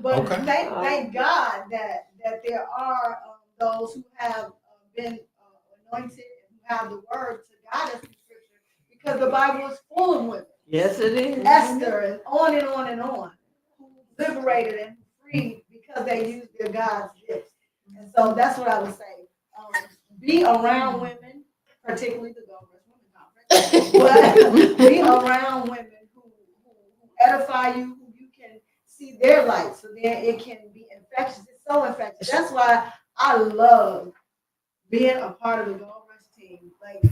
But Okay. thank God that there are those who have been anointed and who have the word to guide us in scripture, because the Bible is full of women. Yes, it is. Esther and on and on and on, who liberated and freed because they used their God's gifts. And so that's what I would say. Be around women, particularly the Gold Rush Women's Conference, but be around women who edify you, who you can see their light, so then it can be infectious. It's so infectious. That's why I love being a part of the Gold Rush team. Like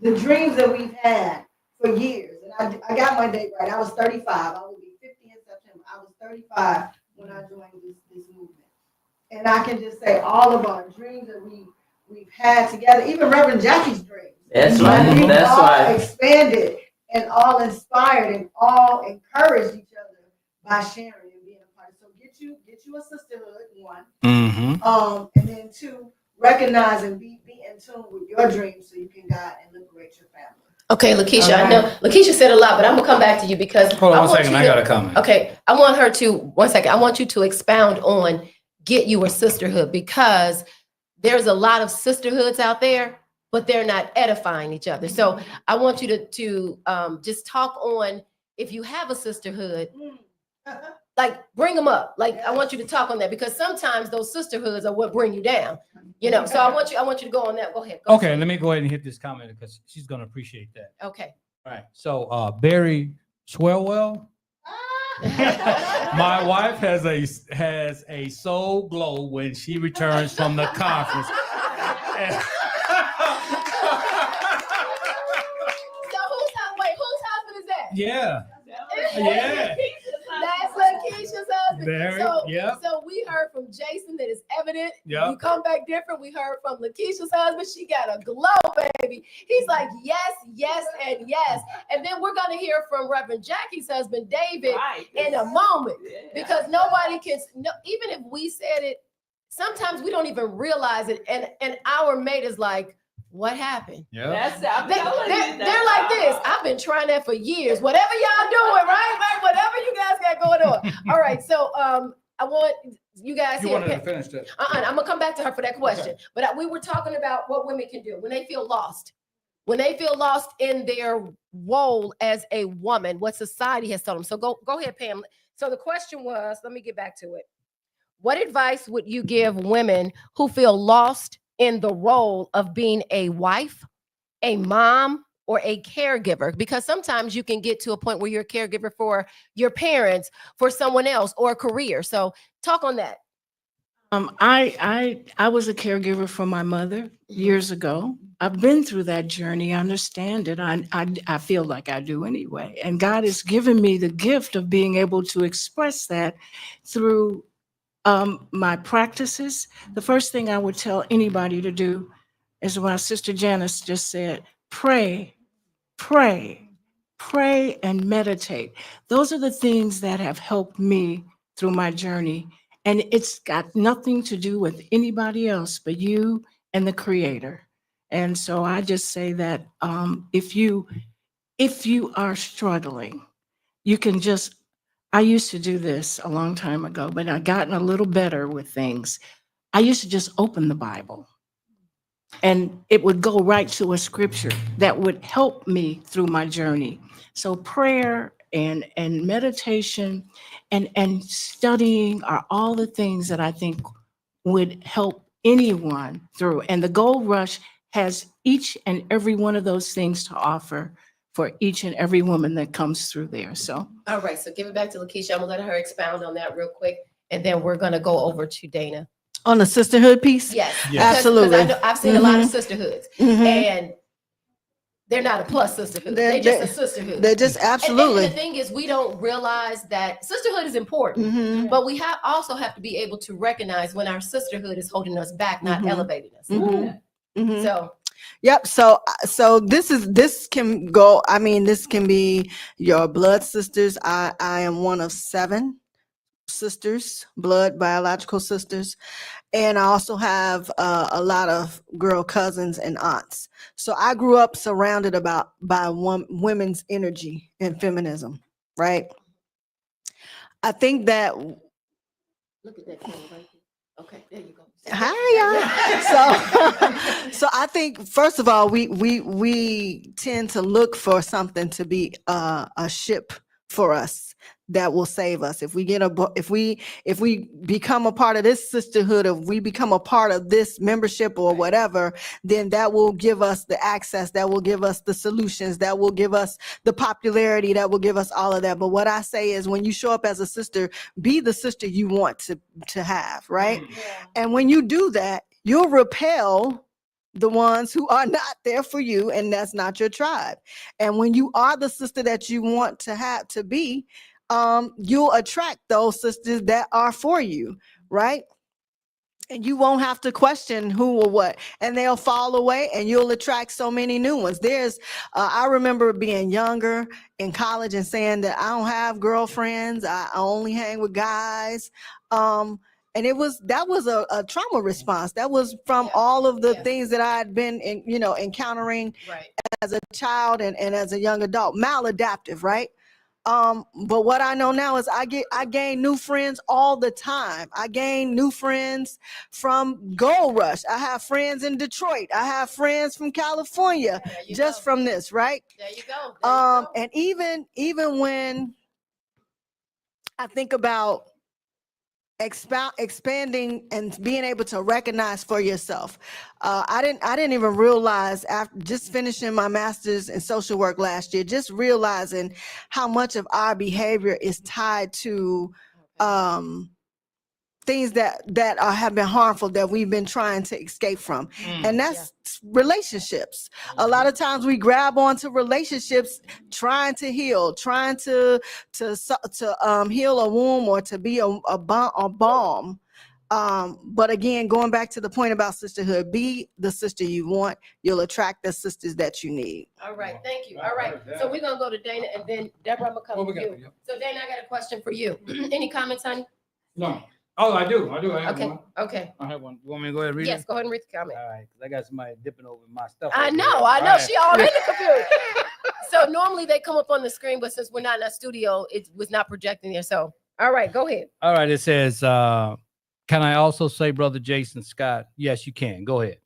the dreams that we've had for years. And I got my date right. I was 35. I will be 50 in September. I was 35 when I joined this movement. And I can just say all of our dreams that we've had together, even Reverend Jackie's dreams. That's Like, right. we've That's all right. expanded and all inspired and all encouraged each other by sharing and being a part. So get you a sisterhood, one. Mm-hmm. And then two, recognize and be in tune with your dreams so you can guide and liberate your family. Okay, Lakeisha, I know Lakeisha said a lot, but I'm gonna come back to you because Hold on I one want second. you I to- got a comment. Okay, I want her to, one second, I want you to expound on get you a sisterhood because there's a lot of sisterhoods out there, but they're not edifying each other. So I want you to just talk on if you have a sisterhood, like bring them up. Like I want you to talk on that because sometimes those sisterhoods are what bring you down. You know, so I want you to go on that. Go ahead. Go Okay, ahead. let me go ahead and hit this comment because she's gonna appreciate that. Okay. All right. So Barry Swellwell. My wife has a soul glow when she returns from the conference. So whose husband is that? Yeah. Yeah. That's Lakeisha's husband. Very, yeah. So we heard from Jason that it's evident. Yeah. You come back different. We heard from Lakeisha's husband. She got a glow, baby. He's like, yes, yes, and yes. And then we're going to hear from Reverend Jackie's husband, David, in a moment. Because nobody can, even if we said it, sometimes we don't even realize it. And our mate is like, what happened? Yeah. They're like this. I've been trying that for years. Whatever y'all doing, right? Whatever you guys got going on. All right. So I want you guys You here. wanted to finish that. I'm gonna come back to her for that question. But we were talking about what women can do when they feel lost. When they feel lost in their role as a woman, what society has told them. So go ahead, Pam. So the question was, let me get back to it. What advice would you give women who feel lost in the role of being a wife, a mom, or a caregiver? Because sometimes you can get to a point where you're a caregiver for your parents, for someone else, or a career. So talk on that. I was a caregiver for my mother years ago. I've been through that journey. I understand it. I feel like I do anyway. And God has given me the gift of being able to express that through my practices. The first thing I would tell anybody to do is what Sister Janice just said, pray, pray, pray, and meditate. Those are the things that have helped me through my journey. And it's got nothing to do with anybody else but you and the Creator. And so I just say that if you are struggling, you can just, I used to do this a long time ago, but I've gotten a little better with things. I used to just open the Bible and it would go right to a scripture that would help me through my journey. So prayer and meditation and studying are all the things that I think would help anyone through. And the Gold Rush has each and every one of those things to offer for each and every woman that comes through there. So, All right. So give it back to Lakeisha. I'm gonna let her expound on that real quick. And then we're gonna go over to Dana. On the sisterhood piece? Yes. Yes. Because Absolutely. I know I've seen a lot of sisterhoods. Mhm. And they're not a plus sisterhood. They're just a sisterhood. They're just And absolutely. the thing is, we don't realize that sisterhood is important, Mhm. but we also have to be able to recognize when our sisterhood is holding us back, not Mhm. elevating us. Mhm. Mhm. So Yep. So this can go. I mean, this can be your blood sisters. I am one of 7 sisters, blood biological sisters, and I also have a lot of girl cousins and aunts. So I grew up surrounded by women's energy and feminism. Right. I think that. look at that camera right there. Okay, there you go. Hi, y'all. So I think first of all, we tend to look for something to be a ship for us that will save us. If we become a part of this sisterhood, if we become a part of this membership or whatever, then that will give us the access, that will give us the solutions, that will give us the popularity, that will give us all of that. But what I say is when you show up as a sister, be the sister you want to have, right? And when you do that, you'll repel the ones who are not there for you, and that's not your tribe. And when you are the sister that you want to have to be, you'll attract those sisters that are for you, right? And you won't have to question who or what, and they'll fall away and you'll attract so many new ones. I remember being younger in college and saying that I don't have girlfriends. I only hang with guys. And that was a trauma response. That was from all of the Yeah. things that I had been encountering Right. as a child and as a young adult, maladaptive, right? But what I know now is I gain new friends all the time. I gain new friends from Gold Rush. I have friends in Detroit. I have friends from California There you just go. from this, right? There you go. There you go. And even when I think about expanding and being able to recognize for yourself. I didn't even realize after just finishing my master's in social work last year, just realizing how much of our behavior is tied to things that have been harmful that we've been trying to escape from. And that's relationships. A lot of times we grab onto relationships trying to heal, trying to heal a wound or to be a balm. But again, going back to the point about sisterhood, be the sister you want. You'll attract the sisters that you need. All right, thank you. All right, so we're gonna go to Dana and then Deborah, I'm gonna come What we to got? you. So Dana, I got a question for you. Any comments, honey? No. Oh, I do. I have Okay, one. okay. I have one. You want me to go ahead and read Yes, it? go ahead and read the comment. All right, because I got somebody dipping over my stuff. I over know, here. I know. All right. She already confused. So normally they come up on the screen, but since we're not in a studio, it was not projecting there. So, all right, go ahead. All right, it says, can I also say, Brother Jason Scott? Yes, you can. Go ahead.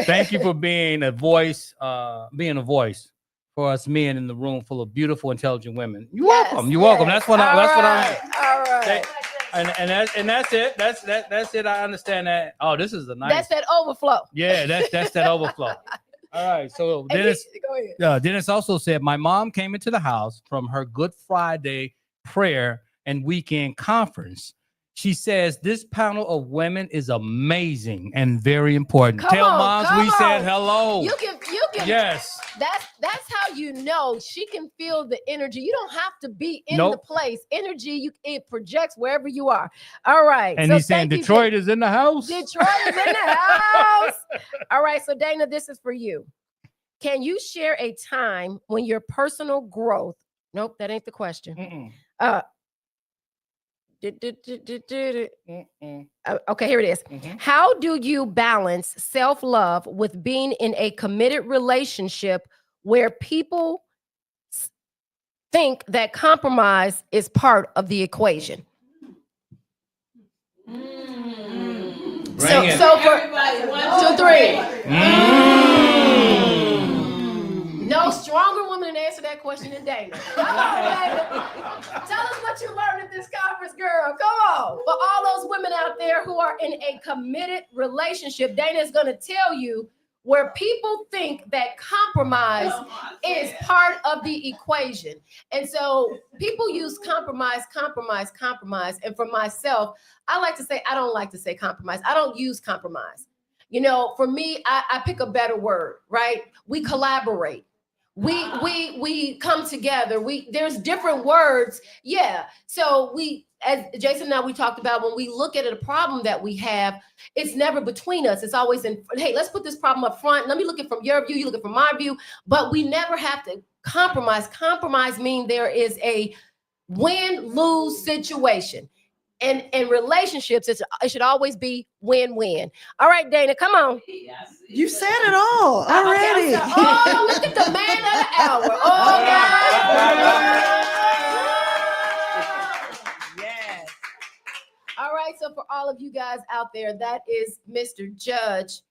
Thank you for being a voice for us men in the room full of beautiful, intelligent women. You're Yes, welcome. You're welcome. yes. That's what I. That's what I. All right. That- And that's it. That's it. I understand that. Oh, this is a nice. That's that overflow. Yeah, that's that overflow. All right. So And Dennis, go ahead. Dennis also said, my mom came into the house from her Good Friday prayer and weekend conference. She says this panel of women is amazing and very important. Come Tell on, moms come we said on. hello. You can. Yes. That's how you know she can feel the energy. You don't have to be in Nope. the place. Energy, it projects wherever you are. All right. And so he's saying thank you, Detroit is in the house. Detroit is in the house. All right. So Dana, this is for you. Can you share a time when your personal growth? Nope, that ain't the question. Mm-mm. Okay, here it is. Mhm. How do you balance self-love with being in a committed relationship where people think that compromise is part of the equation? Bring it. So for Everybody, 1, 2, 3. Mm. No stronger woman to answer that question than Dana. Come on, Dana. Tell us what you learned at this conference, girl. Come on. For all those women out there who are in a committed relationship, Dana is going to tell you where people think that compromise is part of the equation. And so people use compromise. And for myself, I like to say, I don't like to say compromise. I don't use compromise. You know, for me, I pick a better word, right? We collaborate. We come together. There's different words. Yeah. So as Jason and I, we talked about, when we look at a problem that we have, it's never between us. It's always hey, let's put this problem up front. Let me look at it from your view. You look at it from my view, but we never have to compromise. Compromise means there is a win-lose situation. And in relationships, it should always be win-win. All right, Dana, come on. You said it all Okay, I'm already. sorry. Oh, look at the man of the hour. Oh, Yes. all right. So for all of you guys out there, that is Mr. Judge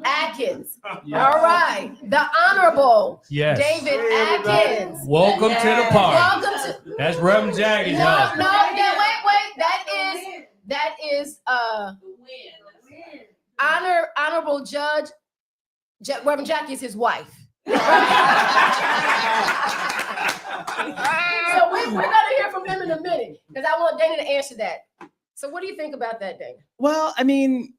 Atkins. Yes. All right. The Honorable Yes. David Atkins. Welcome to the party. Welcome to. That's Reverend Jackie's No, house. yeah, wait. That is Honorable Judge Reverend Jackie is his wife. So we're gonna hear from him in a minute because I want Dana to answer that. So what do you think about that, Dana? Well, I mean,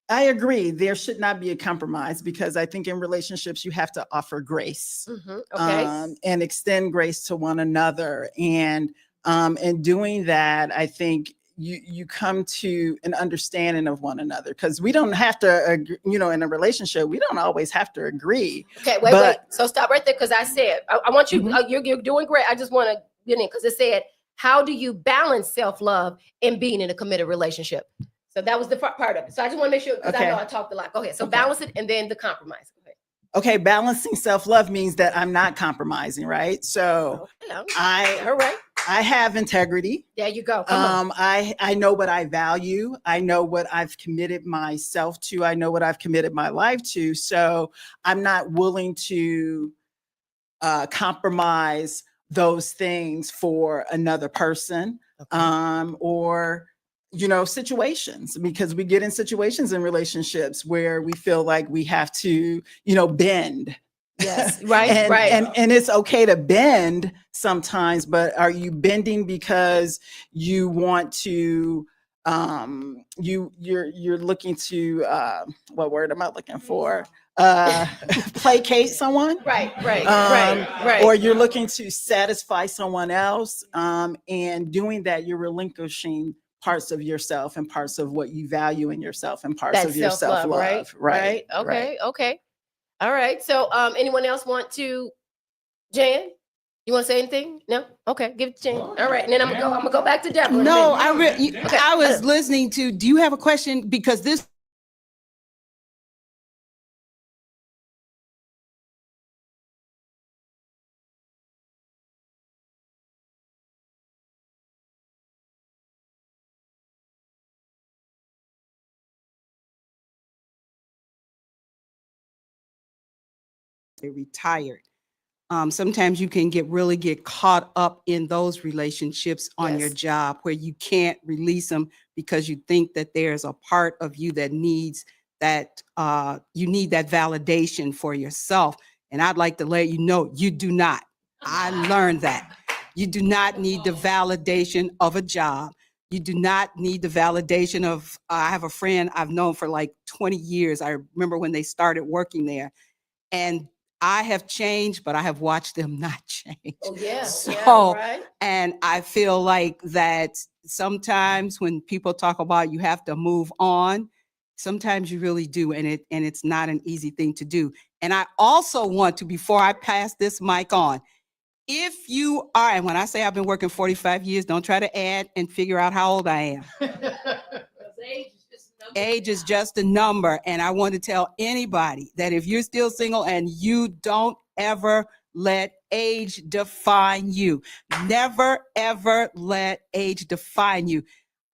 I agree. There should not be a compromise because I think in relationships you have to offer grace, Okay. and extend grace to one another. And in doing that, I think you come to an understanding of one another because we don't have to, in a relationship, we don't always have to agree. Okay, wait. So stop right there because I said I want you. You're doing great. I just want to get in because it said, how do you balance self-love and being in a committed relationship? So that was the part of it. So I just want to make sure, because I know Okay. I talked a lot. Go ahead. So Okay. balance it and then the compromise. Go ahead. Okay, balancing self-love means that I'm not compromising, right? So Okay, all I right. have integrity. There you go. Come on. I know what I value. I know what I've committed myself to. I know what I've committed my life to. So I'm not willing to compromise those things for another person, or situations, because we get in situations in relationships where we feel like we have to bend. Yes, right, and, right. and it's okay to bend sometimes, but are you bending because you want to you're looking to what word am I looking for, placate someone, Right, right. or you're looking to satisfy someone else, and doing that you're relinquishing parts of yourself and parts of what you value in yourself and parts That's of your self-love, self-love. right? Okay, okay. All right. So anyone else want to, Jan? You want to say anything? No? Okay, give it to Jan. All right, and then I'm gonna go back to Deborah. in a No, minute. Okay. I was listening to, do you have a question? Because this retired. Sometimes you can really get caught up in those relationships on your Yes. job where you can't release them because you think that there's a part of you that needs that, you need that validation for yourself. And I'd like to let you know, you do not. I learned that. You do not need the validation of a job. You do not need the validation of, I have a friend I've known for like 20 years. I remember when they started working there. And I have changed, but I have watched them not change. Oh yeah. So, right. and I feel like that sometimes when people talk about you have to move on, sometimes you really do, and it's not an easy thing to do. And I also want to, before I pass this mic on, if you are, and when I say I've been working 45 years, don't try to add and figure out how old I am. Age is just a number. And I want to tell anybody that if you're still single and you don't ever let age define you, never, ever let age define you.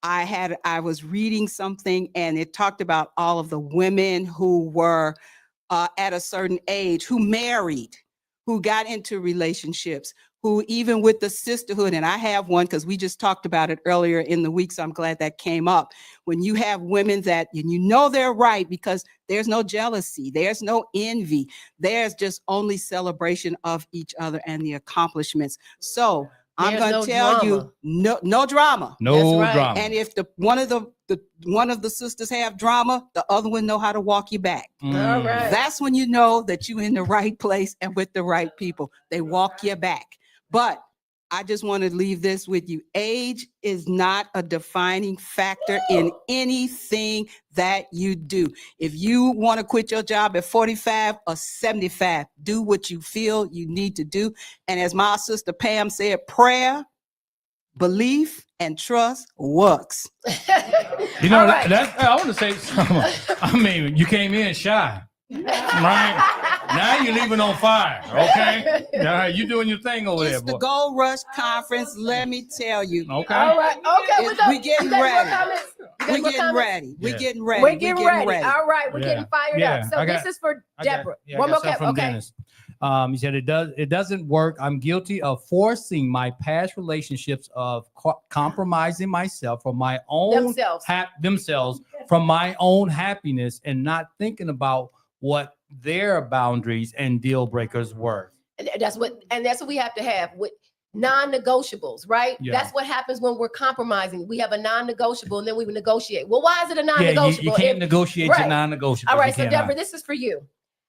I was reading something and it talked about all of the women who were at a certain age, who married, who got into relationships, who even with the sisterhood, and I have one because we just talked about it earlier in the week, so I'm glad that came up. When you have women that, and you know they're right because there's no jealousy, there's no envy, there's just only celebration of each other and the accomplishments. So I'm There's going no to tell drama. you, no drama. No right. drama. And if one of the sisters have drama, the other one know how to walk you back. All Mm. right. That's when you know that you're in the right place and with the right people. They walk you back. But I just want to leave this with you. Age is not a defining factor in anything that you do. If you want to quit your job at 45 or 75, do what you feel you need to do. And as my sister Pam said, prayer, belief, and trust works. You know, All right. that's, I want to say something. I mean, you came in shy, right? Now you're leaving on fire, okay? All right, you doing your thing over there, It's the boy. Gold Rush Conference, let me tell you. Okay. All right. Okay. It's- we getting you guys more ready. comments? You guys We're more getting comments? ready. We're Yeah. getting ready. We're getting ready. All right. We're Yeah. getting fired Yeah. up. So I this got- is for Deborah. I One more got something cap. from Okay. Dennis. He said it doesn't work. I'm guilty of forcing my past relationships of compromising myself for my own Themselves. from my own happiness and not thinking about what their boundaries and deal breakers were. And that's what we have to have with non-negotiables, right? Yeah. That's what happens when we're compromising. We have a non-negotiable and then we negotiate. Well, why is it a Yeah, non-negotiable? you can't If- negotiate your right. non-negotiables. All right, You so cannot. Deborah, this is for you.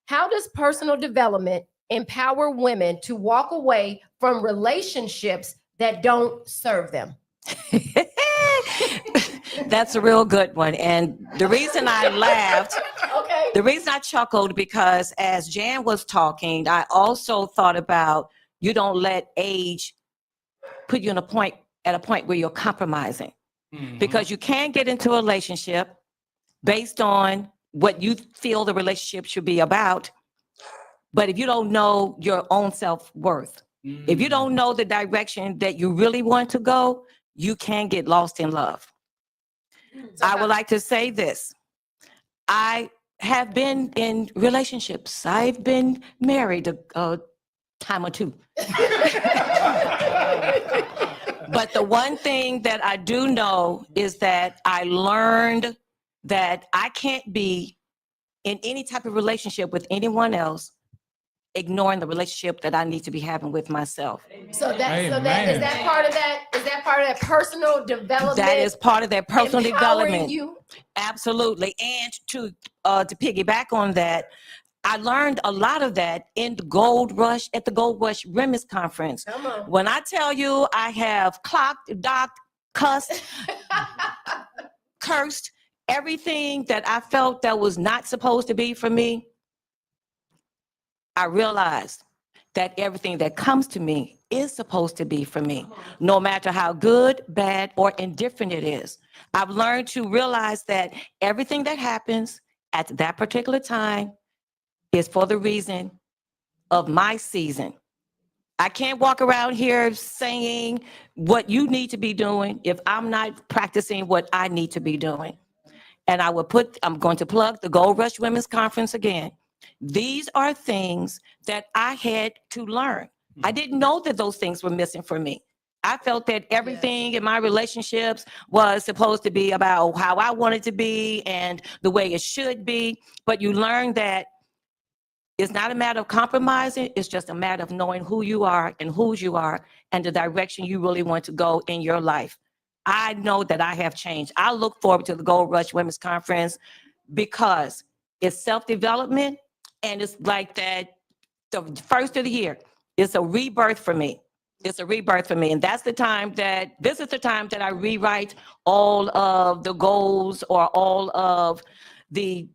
How does personal development empower women to walk away from relationships that don't serve them? That's a real good one. And the reason I laughed, Okay. the reason I chuckled, because as Jan was talking, I also thought about you don't let age put you at a point where you're compromising. because you can't get into a relationship based on what you feel the relationship should be about. But if you don't know your own self-worth, if you don't know the direction that you really want to go, you can get lost in love. I would like to say this. I have been in relationships. I've been married a time or two. But the one thing that I do know is that I learned that I can't be in any type of relationship with anyone else ignoring the relationship that I need to be having with myself. So that is that part of that? Is that part of that personal development? That is part of that personal empowering development. You? Absolutely. And to piggyback on that, I learned a lot of that in the Gold Rush at the Gold Rush Women's Conference. Come on. When I tell you I have clocked, docked, cussed, cursed, everything that I felt that was not supposed to be for me, I realized that everything that comes to me is supposed to be for me, no matter how good, bad, or indifferent it is. I've learned to realize that everything that happens at that particular time is for the reason of my season. I can't walk around here saying what you need to be doing if I'm not practicing what I need to be doing. And I'm going to plug the Gold Rush Women's Conference again. These are things that I had to learn. I didn't know that those things were missing for me. I felt that everything in my relationships was supposed to be about how I wanted to be and the way it should be. But you learn that it's not a matter of compromising. It's just a matter of knowing who you are and whose you are and the direction you really want to go in your life. I know that I have changed. I look forward to the Gold Rush Women's Conference because it's self-development and it's like that the first of the year. It's a rebirth for me. It's a rebirth for me. And this is the time that I rewrite all of the goals or all of the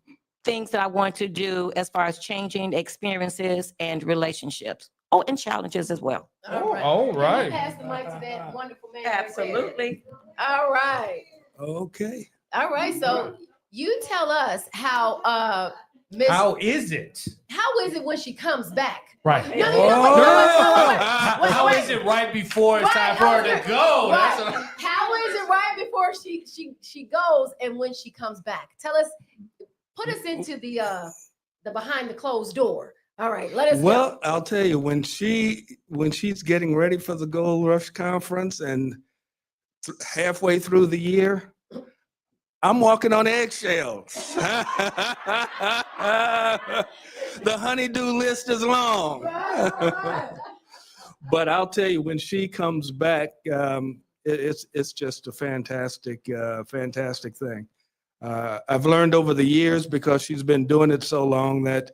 things that I want to do as far as changing experiences and relationships. Oh, and challenges as well. All right. Pass the mic to that wonderful man. right there. Absolutely. All right. Okay. All right. So you tell us how Miss How is it? how is it when she comes back? Right. No, wait. How is it right before it's time for her to go? That's Right. what How is it right before she goes and when she comes back? Tell us, put us into the behind the closed door. All right, let us Well, I'll tell you, when she's getting ready for the Gold Rush Conference and halfway through the year, I'm walking on eggshells. The honeydew list is long. But I'll tell you, when she comes back, it's just a fantastic thing. I've learned over the years, because she's been doing it so long, that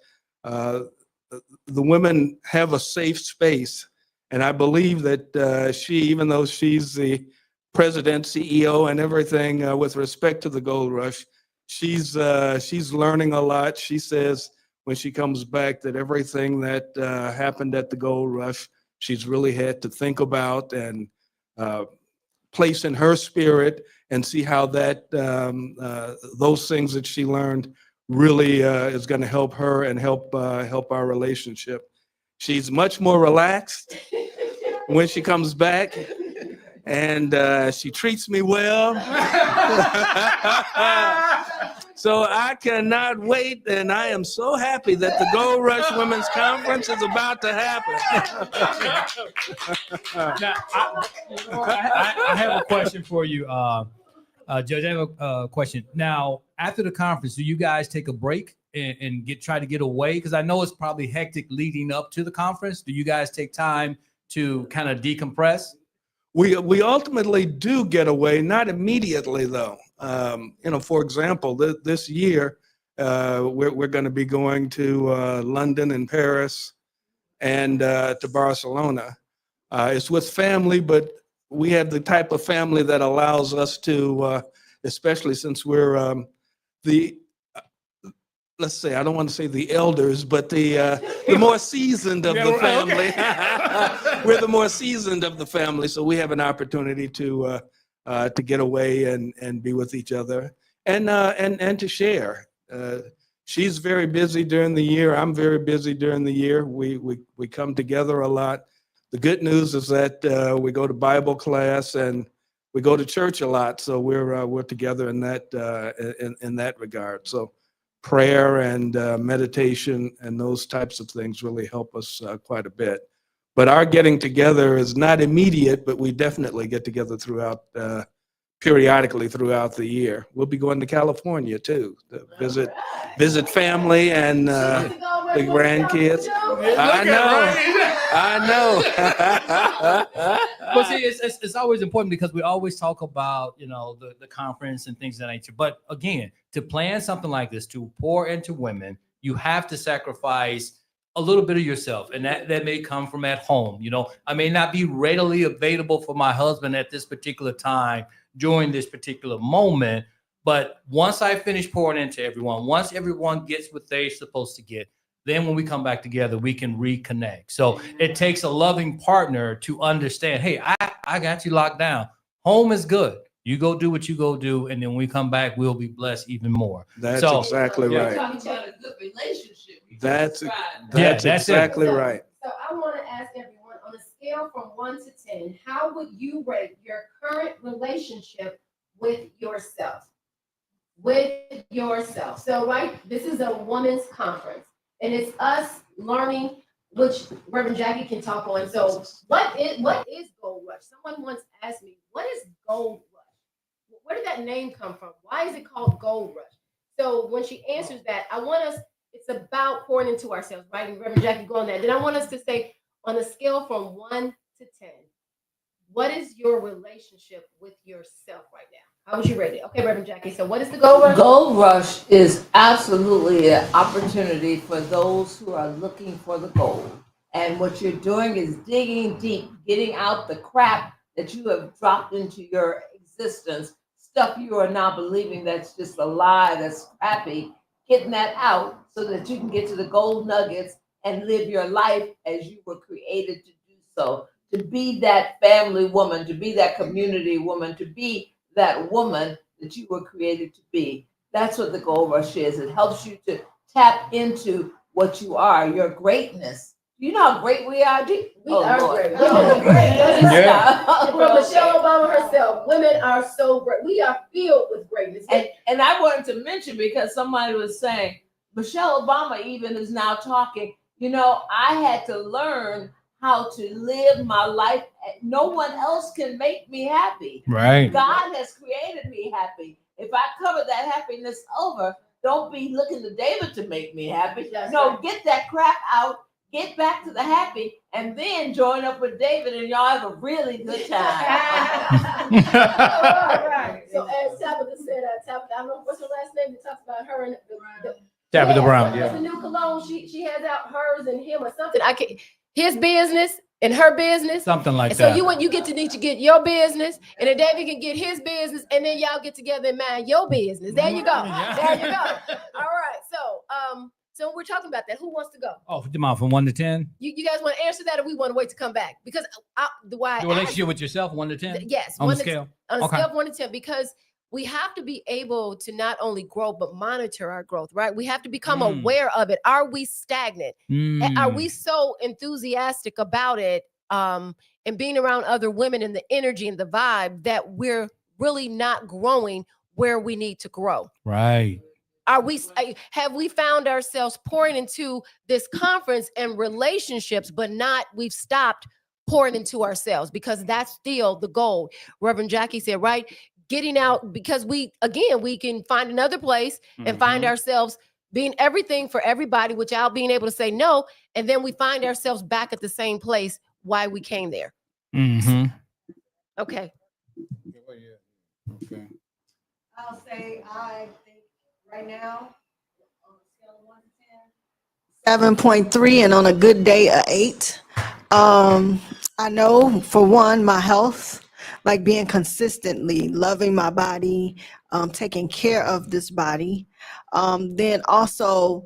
the women have a safe space. And I believe that she, even though she's the president, CEO, and everything with respect to the Gold Rush, she's learning a lot. She says when she comes back that everything that happened at the Gold Rush, she's really had to think about and place in her spirit and see how that those things that she learned really is going to help her and help our relationship. She's much more relaxed when she comes back, and she treats me well. So I cannot wait, and I am so happy that the Gold Rush Women's Conference is about to happen. Now, I have a question for you, Judge. I have a question. Now, after the conference, do you guys take a break and try to get away? Because I know it's probably hectic leading up to the conference. Do you guys take time to kind of decompress? We ultimately do get away, not immediately though. For example, this year we're going to be going to London and Paris and to Barcelona. It's with family, but we have the type of family that allows us to, especially since we're let's say, I don't want to say the elders, but the more seasoned of the family. We're the more seasoned of the family, so we have an opportunity to to get away and be with each other and to share. She's very busy during the year. I'm very busy during the year. We come together a lot. The good news is that we go to Bible class and we go to church a lot. So we're together in that regard. So prayer and meditation and those types of things really help us quite a bit. But our getting together is not immediate, but we definitely get together periodically throughout the year. We'll be going to California too, to visit family and the grandkids. I know. But see, it's always important because we always talk about, the conference and things of that nature. But again, to plan something like this, to pour into women, you have to sacrifice a little bit of yourself. And that may come from at home. I may not be readily available for my husband at this particular time during this particular moment. But once I finish pouring into everyone, once everyone gets what they're supposed to get, then when we come back together, we can reconnect. So it takes a loving partner to understand, hey, I got you locked down. Home is good. You go do what you go do. And then when we come back, we'll be blessed even more. That's exactly right. That's exactly right. So I want to ask everyone, on a scale from 1 to 10, how would you rate your current relationship with yourself? So, right, this is a women's conference, and it's us learning, which Reverend Jackie can talk on. So what is Gold Rush? Someone once asked me, what is Gold Rush? Where did that name come from? Why is it called Gold Rush? So when she answers that, it's about pouring into ourselves, right? And Reverend Jackie, go on that. Then I want us to say, on a scale from 1 to 10, what is your relationship with yourself right now? How would you rate it? Okay, Reverend Jackie. So what is the Gold Rush? Gold Rush is absolutely an opportunity for those who are looking for the gold. And what you're doing is digging deep, getting out the crap that you have dropped into your existence, stuff you are now believing that's just a lie, that's crappy, getting that out so that you can get to the gold nuggets and live your life as you were created to do so. To be that family woman, to be that community woman, to be that woman that you were created to be. That's what the Gold Rush is. It helps you to tap into what you are, your greatness. You know how great we are, G? We are Lord. great. Oh, great. Yeah. From Michelle Obama herself, women are so great. We are filled with greatness. And I wanted to mention, because somebody was saying, Michelle Obama even is now talking, I had to learn how to live my life. No one else can make me happy. Right. God has created me happy. If I cover that happiness over, don't be looking to David to make me happy. No, get that crap out, get back to the happy, and then join up with David and y'all have a really good time. All right. So as Tabitha said, I don't know what's her last name that talks about her and Tabitha Brown, what's the new cologne? She has out hers and him or something. His business and her business. Something like And that. so you get to need to get your business, and then David can get his business, and then y'all get together and mind your business. There you go. There you go. All right. So we're talking about that. Who wants to go? Oh, come on, from 1 to 10? You guys want to answer that, or we want to wait to come back? Because The relationship with yourself, 1 to 10? yes, On the 1 to scale? on a Okay. scale of 1 to 10, because we have to be able to not only grow but monitor our growth, right? We have to become aware of it. Are we stagnant? Are we so enthusiastic about it and being around other women and the energy and the vibe that we're really not growing where we need to grow? Right. Have we found ourselves pouring into this conference and relationships, but we've stopped pouring into ourselves, because that's still the goal. Reverend Jackie said, right? Getting out, because we can find another place and find ourselves being everything for everybody without being able to say no. And then we find ourselves back at the same place why we came there. Mm-hmm. Okay. Okay. I'll say I think right now, on a scale of 1 to 10, 7.3, and on a good day, a 8. I know, for one, my health, like being consistently loving my body, taking care of this body. Then also,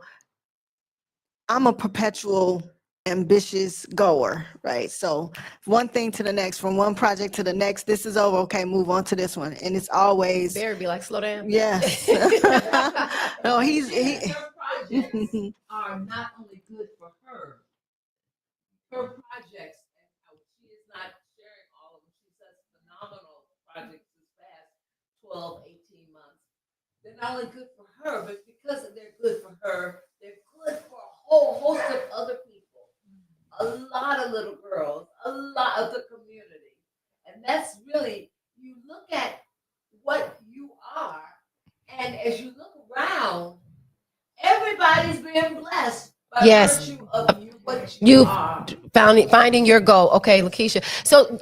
I'm a perpetual ambitious goer, right? So one thing to the next, from one project to the next, this is over, okay, move on to this one. And it's always, Barry be like, slow down. yes. No, he. Projects are not only good for her. Her projects, and how she is not sharing all of them. She says phenomenal projects this past 12, 18 months. They're not only good for her, but because they're good for her, they're good for a whole host of other people. A lot of little girls, a lot of the community. And that's really, you look at what you are, and as you look around, everybody's being blessed by Yes. virtue of you, what you You are. finding your goal. Okay, Lakeisha. So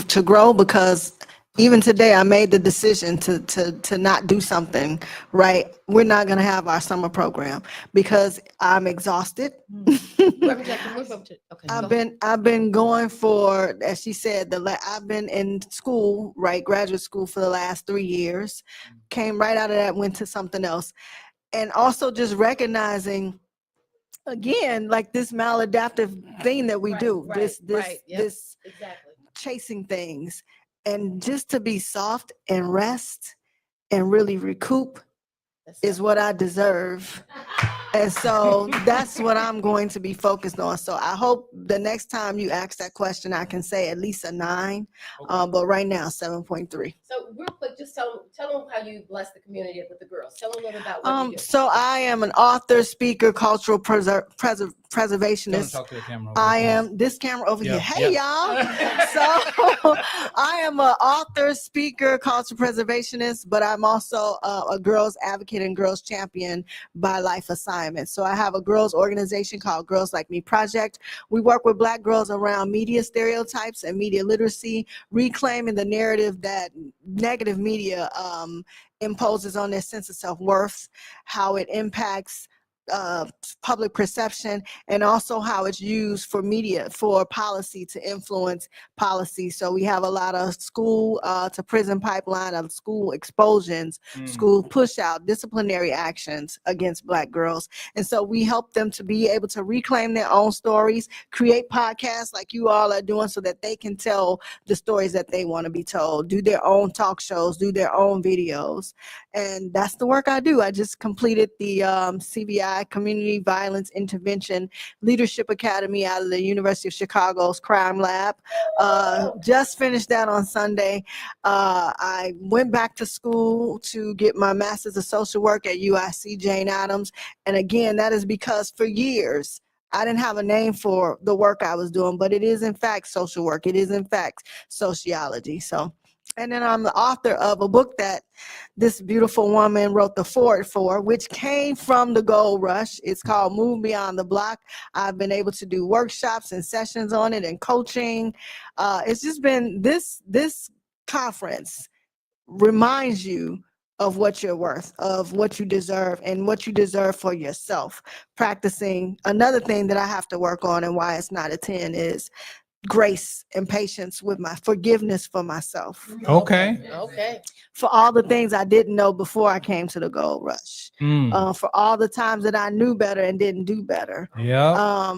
To grow, because even today I made the decision to not do something, right? We're not gonna have our summer program because I'm exhausted. Reverend Jackie, move up to, okay. go ahead. I've been going for, as she said, I've been in school, right, graduate school for the last 3 years. Came right out of that, went to something else. And also just recognizing, again, like this maladaptive thing that we do, this Yep, exactly. chasing things, and just to be soft and rest and really recoup is what I deserve. And so that's what I'm going to be focused on. So I hope the next time you ask that question, I can say at least a 9, but right now 7.3. So real quick, just tell them how you bless the community with the girls. Tell them a little about what you do. So I am an author, speaker, cultural Don't preservationist. talk to the camera. over I there. am this camera over here. Yeah, Hey, y'all. So I am an author, speaker, cultural preservationist, but I'm also a girls advocate and girls champion by life assignment. So I have a girls organization called Girls Like Me Project. We work with Black girls around media stereotypes and media literacy, reclaiming the narrative that negative media imposes on their sense of self-worth, how it impacts public perception, and also how it's used for media, for policy to influence policy. So we have a lot of school to prison pipeline of school expulsions, school push out, disciplinary actions against Black girls. And so we help them to be able to reclaim their own stories, create podcasts like you all are doing so that they can tell the stories that they want to be told, do their own talk shows, do their own videos. And that's the work I do. I just completed the CVI, Community Violence Intervention Leadership Academy out of the University of Chicago's Crime Lab. Just finished that on Sunday. I went back to school to get my master's of social work at UIC Jane Addams. And again, that is because for years, I didn't have a name for the work I was doing, but it is in fact social work. It is in fact sociology. So, and then I'm the author of a book that this beautiful woman wrote the foreword for, which came from the Gold Rush. It's called Move Beyond the Block. I've been able to do workshops and sessions on it and coaching. It's just been this conference reminds you of what you're worth, of what you deserve, and what you deserve for yourself. Practicing another thing that I have to work on and why it's not a 10 is grace and patience with my forgiveness for myself, Okay. Okay. for all the things I didn't know before I came to the Gold Rush, for all the times that I knew better and didn't do better. Yeah.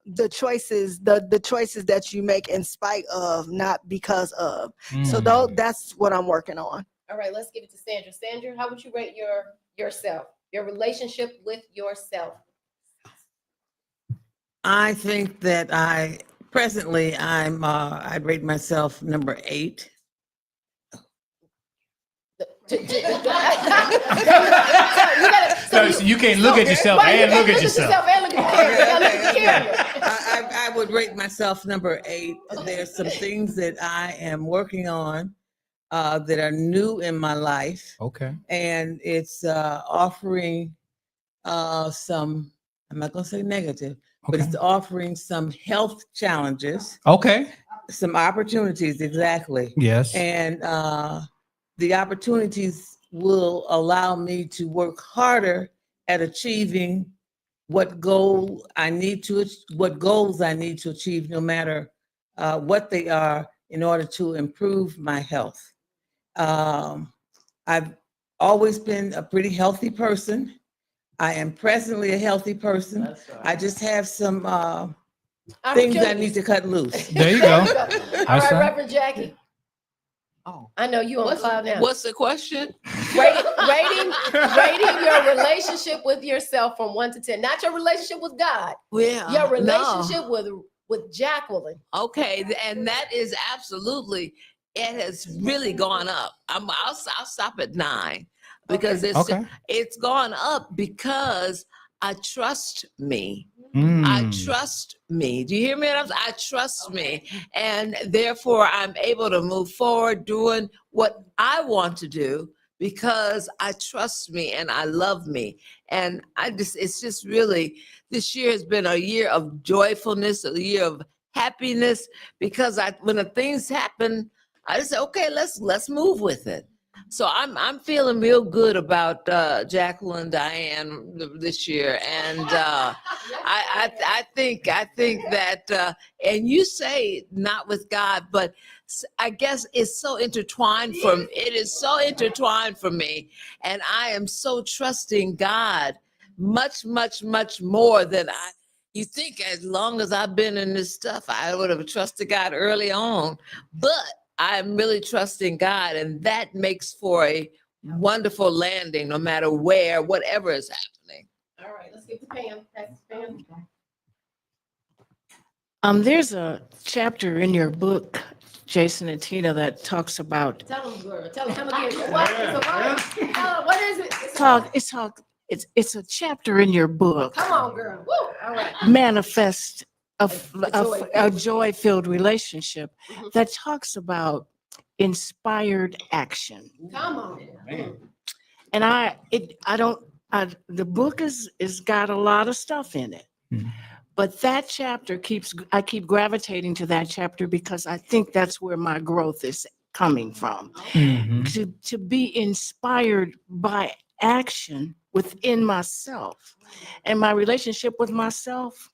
The choices that you make in spite of, not because of. So that's what I'm working on. All right, let's give it to Sandra. Sandra, how would you rate yourself, your relationship with yourself? I think that presently I'd rate myself number 8. So you can't look at yourself and look at yourself. I would rate myself number 8. There's some things that I am working on that are new in my life. Okay. And it's offering some, I'm not going to say negative, but it's offering some health challenges. Okay. Some opportunities, exactly. Yes. And the opportunities will allow me to work harder at achieving what goals I need to achieve, no matter what they are, in order to improve my health. I've always been a pretty healthy person, I am presently a healthy person. I just have some I'm things I curious. need to cut loose. There you go. All That's right, right. Reverend Jackie. Oh. I know you on cloud now. What's the question? Rating your relationship with yourself from 1 to 10. Not your relationship with God. Well, Your no. relationship with Jacqueline. Okay, and that is absolutely, it has really gone up. I'll stop at 9 because Okay. it's gone up because I trust me. I Mm. trust me. Do you hear me? I trust me. And therefore, I'm able to move forward doing what I want to do because I trust me and I love me. And it's just really, this year has been a year of joyfulness, a year of happiness, because when the things happen, I just say, okay, let's move with it. So I'm feeling real good about Jacqueline Diane this year, and I think that and you say not with God, but I guess it's so intertwined it is so intertwined for me, and I am so trusting God much more than you think. As long as I've been in this stuff, I would have trusted God early on, but I'm really trusting God, and that makes for a wonderful landing, no matter where, whatever is happening. All right, let's get to Pam. That's Pam. There's a chapter in your book, Jason and Tina, that talks about Tell them, girl. Tell them again. What? Tell them, what is it? it's a chapter in your book, Come on, girl. Woo. All right. Manifest A a joy-filled relationship, Mhm. that talks about inspired action. Come on. And the book is got a lot of stuff in it. Mhm. But that chapter I keep gravitating to that chapter because I think that's where my growth is coming from. Mhm. To be inspired by action within myself and my relationship with myself.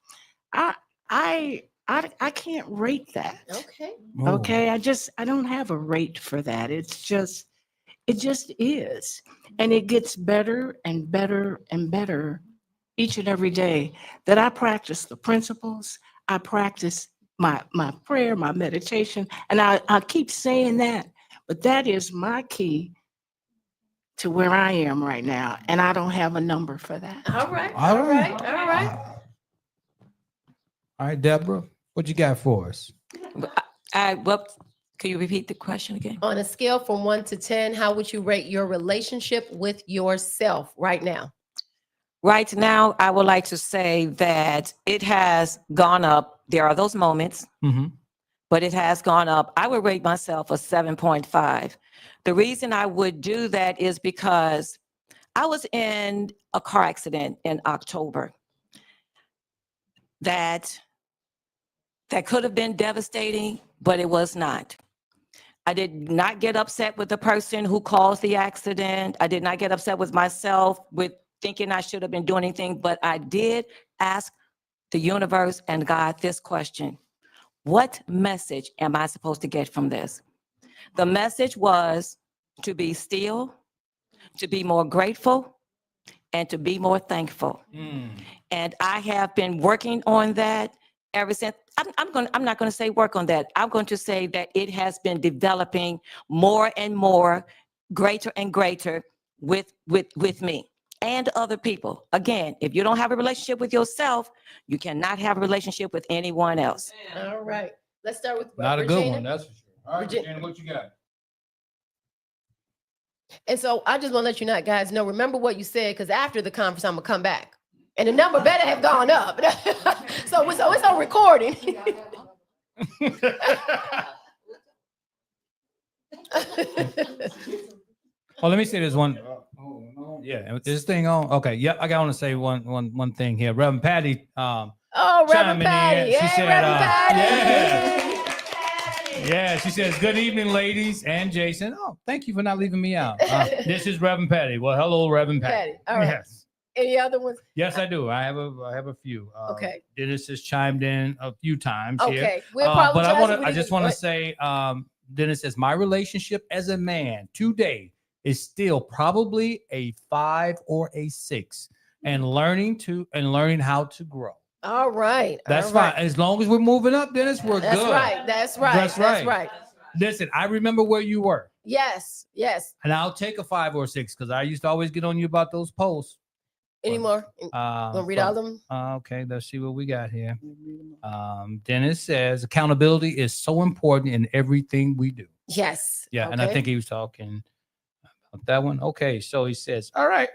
I can't rate that. Okay. Oh. Okay. I don't have a rate for that. It just is. And it gets better and better and better each and every day that I practice the principles. I practice my prayer, my meditation, and I keep saying that, but that is my key to where I am right now. And I don't have a number for that. All right. All All right. right. All right. All right, Deborah, what you got for us? Can you repeat the question again? On a scale from 1 to 10, how would you rate your relationship with yourself right now? Right now, I would like to say that it has gone up. There are those moments, Mm-hmm. but it has gone up. I would rate myself a 7.5. The reason I would do that is because I was in a car accident in October that could have been devastating, but it was not. I did not get upset with the person who caused the accident. I did not get upset with myself with thinking I should have been doing anything, but I did ask the universe and God this question: what message am I supposed to get from this? The message was to be still, to be more grateful, and to be more thankful. And I have been working on that ever since. I'm not going to say work on that. I'm going to say that it has been developing more and more, greater and greater with me and other people. Again, if you don't have a relationship with yourself, you cannot have a relationship with anyone else. All right. Let's start with Not a good Regina. one, that's for sure. All right, Virginia. Regina, what you got? And so I just want to let you know, guys, know, remember what you said, because after the conference, I'm going to come back. And the number better have gone up. so it's on recording. Oh, let me say this one. Yeah, is this thing on? Okay, yep. I want to say one thing here. Reverend Patty. Oh, Reverend chiming in. Patty. She Hey, said, Reverend Patty. Yeah, she says, good evening, ladies and Jason. Oh, thank you for not leaving me out. This is Reverend Patty. Well, hello, Reverend Patty. Patty. All right. Yes. Any other ones? Yes, I do. I have a few. Okay. Dennis has chimed in a few times here. Okay. We apologize. But if we I just didn't- want to what? say, Dennis says, my relationship as a man today is still probably a 5 or a 6. and learning how to grow. All right. That's all fine. right. As long as we're moving up, Dennis, we're That's good. right. That's right. That's That's right. right. Listen, I remember where you were, Yes. Yes. and I'll take a 5 or 6 because I used to always get on you about those posts. Anymore? Gonna read all of them? Okay, let's see what we got here. Dennis says accountability is so important in everything we do. Yes. Yeah, and I Okay. think he was talking about that one. Okay, so he says, all right.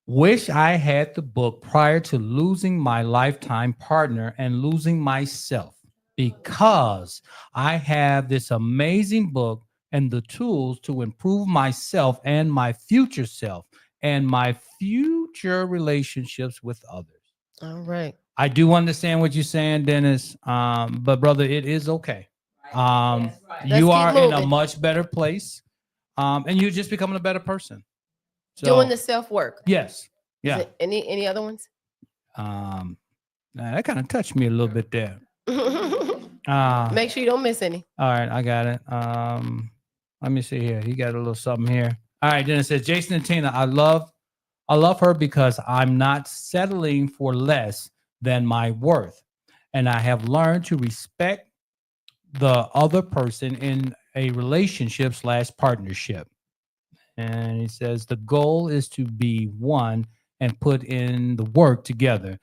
Wish I had the book prior to losing my lifetime partner and losing myself, because I have this amazing book and the tools to improve myself and my future self and my future relationships with others. All right. I do understand what you're saying, Dennis. But brother, it is okay. Let's You keep are in a moving. much better place. And you're just becoming a better person. So, Doing the self work. yes. Yeah. Any other ones? Nah, that kind of touched me a little bit there. Make sure you don't miss any. All right, I got it. Let me see here. He got a little something here. All right, then it says, Jason and Tina, I love her because I'm not settling for less than my worth. And I have learned to respect the other person in a relationship / partnership. And he says, the goal is to be one and put in the work together.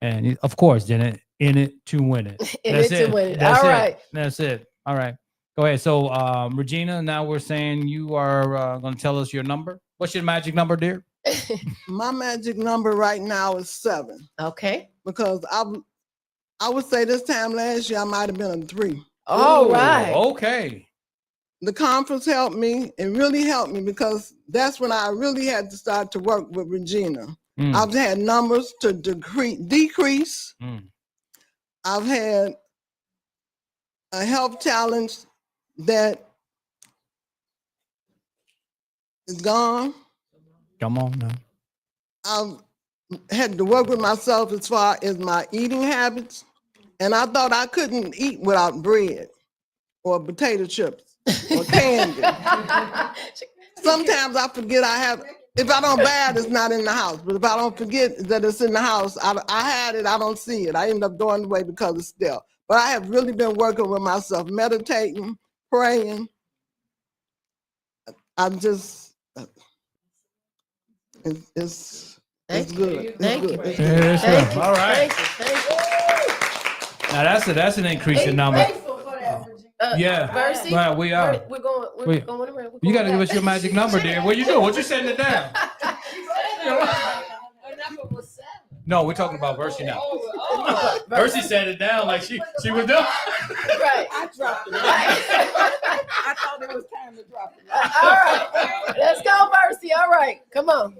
And of course, then in it to win it. In it to win it. That's All it. right. That's it. All right. Go ahead. So, Regina, now we're saying you are going to tell us your number. What's your magic number, dear? My magic number right now is 7. Okay. Because I would say this time last year I might have been a 3. All Ooh, right. Okay. The conference helped me. It really helped me because that's when I really had to start to work with Regina. Mm, I've had numbers to decrease. mm. I've had a health challenge that is gone. Come on now. I've had to work with myself as far as my eating habits. And I thought I couldn't eat without bread or potato chips or candy. Sometimes I forget I have, if I don't buy it, it's not in the house. But if I don't forget that it's in the house, I had it, I don't see it. I end up throwing it away because it's there. But I have really been working with myself, meditating, praying. I'm just, it's good. Thank you. It's good. Yes, sir. Thank you. All right. Thank you. Now that's an increase in number. Yeah. Versi, Right, we are. We're going Wait. around. We're You got to going give us back. your magic number, dear. What you doing? What you setting it down? No, we're talking about Versi now. Versi set it down like she was done. Right. I dropped it. I thought it was time to drop it. All right. Let's go, Versi. All right. Come on.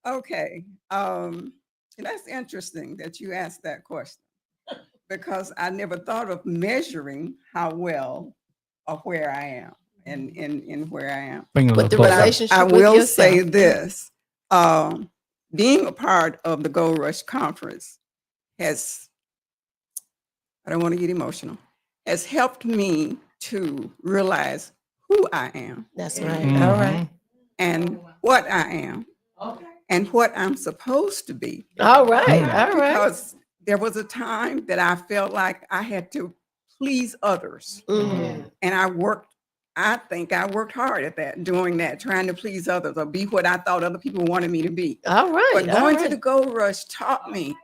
Okay. That's interesting that you asked that question because I never thought of measuring how well or where I am and in where I am. Bring it a But the little closer. relationship I with will say yourself. this, being a part of the Gold Rush Conference has, I don't want to get emotional, has helped me to realize who I am That's right. Mhm. All right. and what I am and what I'm supposed to be. All right. All right. Because there was a time that I felt like I had to please others. Mhm. And I think I worked hard at that, doing that, trying to please others or be what I thought other people wanted me to be. All right. But all going to right. the Gold Rush taught me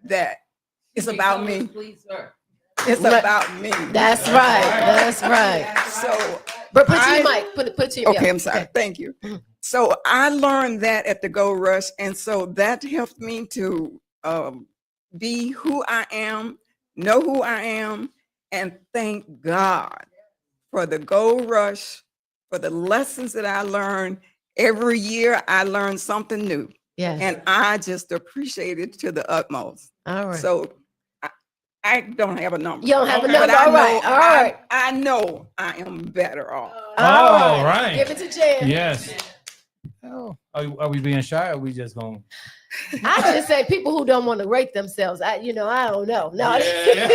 that it's about me. It's Right. about me. That's right. That's right. So, But put to your I- mic. Put it to your okay, yeah. I'm sorry. Okay. Thank you. So I learned that at the Gold Rush. And so that helped me to be who I am, know who I am, and thank God for the Gold Rush, for the lessons that I learned. Every year I learned something new. Yes. And I just appreciate it to the utmost. All right. So I don't have a number. You don't have a but number. I All right. know All right. I know I am better off. All right. Give it to Jan. Yes. Oh, are we being shy or are we just going? I just say people who don't want to rate themselves. I don't know. No, Yeah.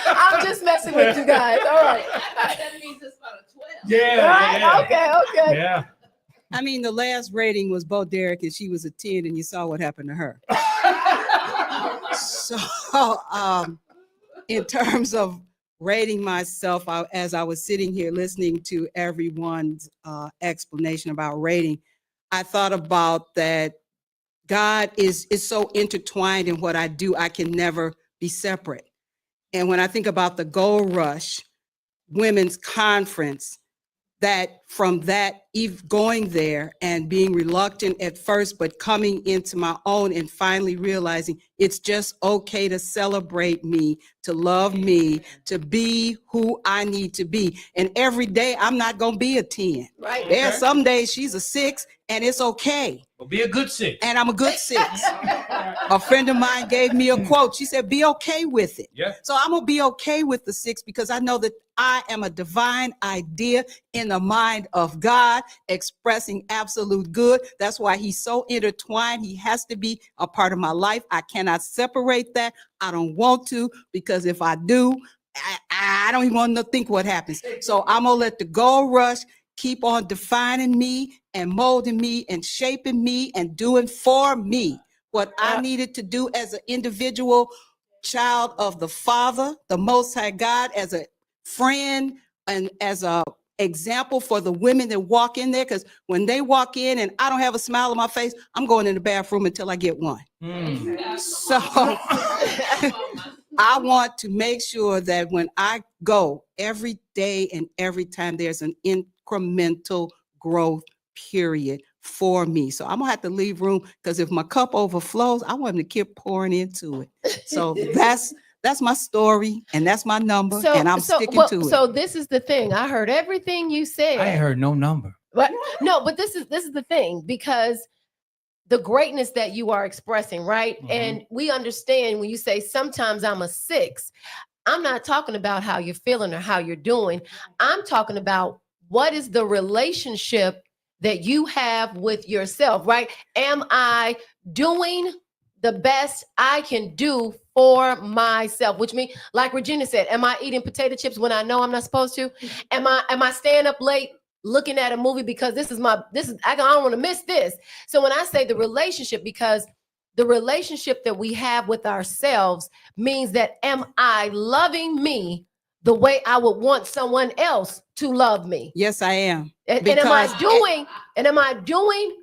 I'm just messing with you guys. All right. That means it's about a 12. Yeah. All right. Okay. Okay. Yeah. I mean, the last rating was Bo Derek and she was a 10 and you saw what happened to her. So, in terms of rating myself, as I was sitting here listening to everyone's explanation about rating, I thought about that God is so intertwined in what I do, I can never be separate. And when I think about the Gold Rush Women's Conference, that from that going there and being reluctant at first, but coming into my own and finally realizing it's just okay to celebrate me, to love me, to be who I need to be. And every day I'm not going to be a 10. Right. There are some days she's a 6 and it's okay. Well, be a good 6. And I'm a good 6. A friend of mine gave me a quote. She said, be okay with it. Yeah. So I'm going to be okay with the 6 because I know that I am a divine idea in the mind of God, expressing absolute good. That's why he's so intertwined. He has to be a part of my life. I cannot separate that. I don't want to, because if I do, I don't even want to think what happens. So I'm going to let the Gold Rush keep on defining me and molding me and shaping me and doing for me what I needed to do as an individual child of the Father, the Most High God, as a friend and as a example for the women that walk in there. Because when they walk in and I don't have a smile on my face, I'm going in the bathroom until I get one. So I want to make sure that when I go every day and every time, there's an incremental growth period for me. So I'm gonna have to leave room, because if my cup overflows, I want them to keep pouring into it. So that's my story and that's my number, and I'm sticking to it. So this is the thing. I heard everything you said. I ain't heard no number. But no, but this is the thing, because the greatness that you are expressing, right? Mhm. And we understand when you say sometimes I'm a 6, I'm not talking about how you're feeling or how you're doing. I'm talking about what is the relationship that you have with yourself, right? Am I doing the best I can do for myself? Which means, like Regina said, am I eating potato chips when I know I'm not supposed to? Am I staying up late looking at a movie because I don't want to miss this? So when I say the relationship, because the relationship that we have with ourselves means that, am I loving me the way I would want someone else to love me? Yes, I am. And am I doing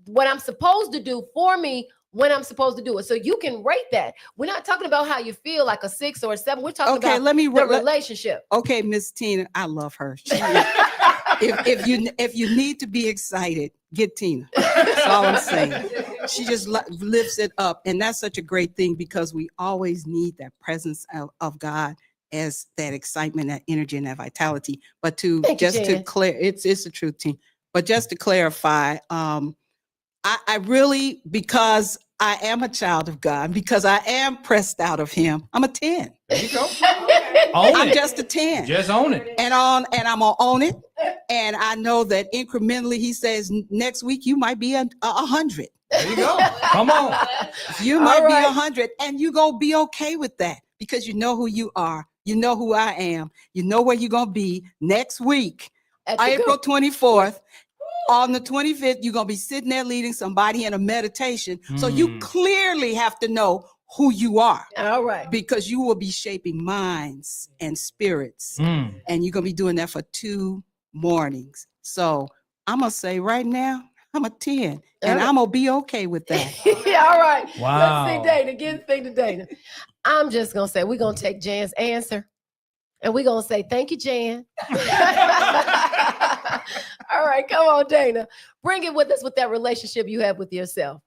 what I'm supposed to do for me when I'm supposed to do it? So you can rate that. We're not talking about how you feel like a 6 or a 7. We're talking about the relationship. Okay, Miss Tina, I love her. If you need to be excited, get Tina. That's all I'm saying. She just lifts it up, and that's such a great thing, because we always need that presence of God as that excitement, that energy, and that vitality. But to clear, it's the truth, team. But just to clarify, I really, because I am a child of God, because I am pressed out of him, I'm a 10. There you go. I'm just a 10. Just own it. And I'm gonna own it. And I know that incrementally, he says next week you might be 100. There you go. Come on. You might be 100, and you gonna be okay with that, because you know who you are. You know who I am. You know where you're gonna be next week, April 24th. On the 25th, you're going to be sitting there leading somebody in a meditation. So you clearly have to know who you are. All right. Because you will be shaping minds and spirits. And you're going to be doing that for 2 mornings. So I'm going to say right now, I'm a 10. And I'm going to be okay with that. All right. Wow. Let's see Dana. Get the thing to Dana. I'm just going to say, we're going to take Jan's answer. And we're going to say, thank you, Jan. All right, come on, Dana. Bring it with us with that relationship you have with yourself.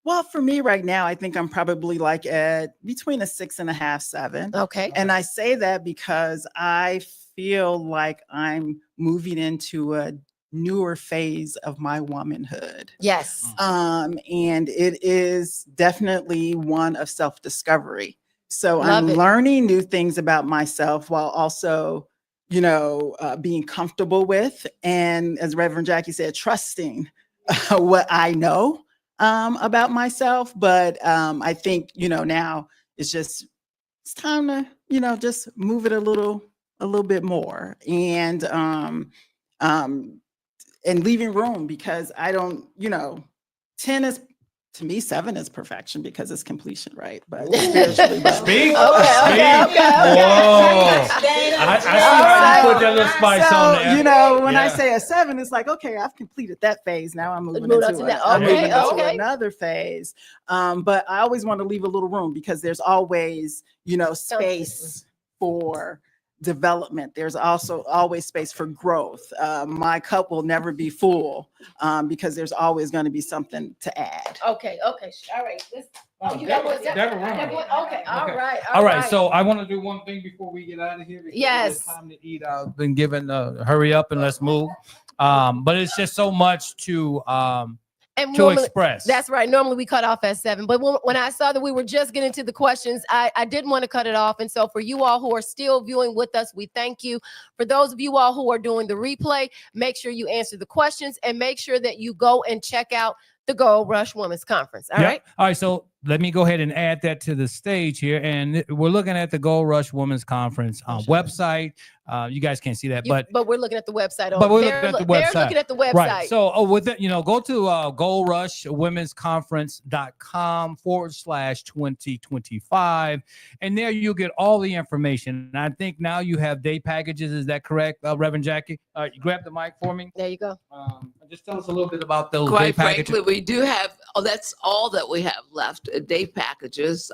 Well, for me right now, I think I'm probably like at between a 6.5, 7. Okay. And I say that because I feel like I'm moving into a newer phase of my womanhood. Yes. And it is definitely one of self-discovery. So Love I'm it. learning new things about myself while also, being comfortable with, and as Reverend Jackie said, trusting what I know about myself. But I think, now it's time to, just move it a little bit more. And and leaving room, because I don't, 10 is, to me, 7 is perfection because it's completion, right? But spiritually, but Speak. Okay. Whoa. I see why you put that little spice on there. when I Yeah. say a 7, it's like, okay, I've completed that phase. Now I'm moving Moving on into, to that. I'm moving Okay, into okay. another phase. But I always want to leave a little room because there's always, space for development. There's also always space for growth. My cup will never be full because there's always going to be something to add. Okay. All right. You got one? Deborah Ryan. Okay. All right. All right, so I want to do one thing before we get out of here. because Yes. It's time to eat. I've been given hurry up and let's move. But it's just so much to And normally- express. That's right. Normally we cut off at 7, but when I saw that we were just getting to the questions, I didn't want to cut it off. And so for you all who are still viewing with us, we thank you. For those of you all who are doing the replay, make sure you answer the questions and make sure that you go and check out the Gold Rush Women's Conference. All Yep. right. All right. So let me go ahead and add that to the stage here. And we're looking at the Gold Rush Women's Conference website. You guys can't see that, but we're looking at the website. But we're They're looking at the they're website. looking at the website. right. So with that, go to goldrushwomensconference.com/2025. And there you'll get all the information. And I think now you have day packages. Is that correct, Reverend Jackie? You grab the mic for me. There you go. Just tell us a little bit about those day Quite packages. frankly, we do have, that's all that we have left, day packages,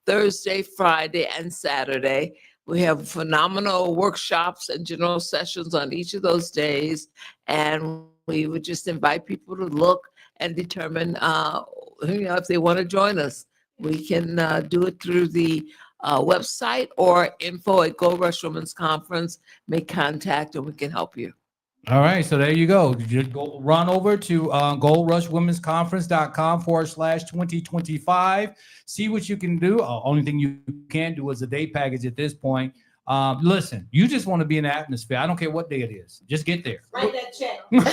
Thursday, Friday, and Saturday. We have phenomenal workshops and general sessions on each of those days. And we would just invite people to look and determine, if they want to join us. We can do it through the website or info@Gold Rush Women's Conference. Make contact and we can help you. All right, so there you go. Just go run over to goldrushwomensconference.com/2025. See what you can do. Only thing you can do is a day package at this point. Listen, you just want to be in the atmosphere. I don't care what day it is. Just get there. Write that check. Write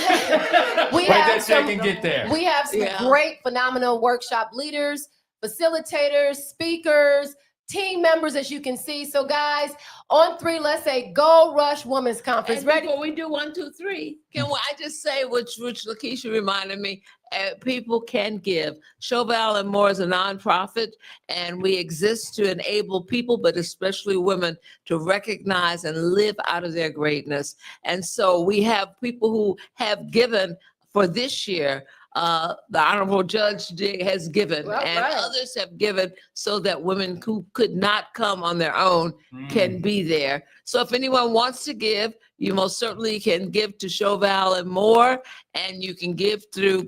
We that have check some- and get there. We have some Yeah. great, phenomenal workshop leaders, facilitators, speakers, team members, as you can see. So, guys, on 3, let's say Gold Rush Women's Conference. And Ready? before we do 1, 2, 3, I just say, which Lakeisha reminded me, people can give. Chauvel and More is a nonprofit, and we exist to enable people, but especially women, to recognize and live out of their greatness. And so we have people who have given for this year. The Honorable Judge has given, Well, and right. others have given so that women who could not come on their own can be there. So if anyone wants to give, you most certainly can give to Chauvel and More, and you can give through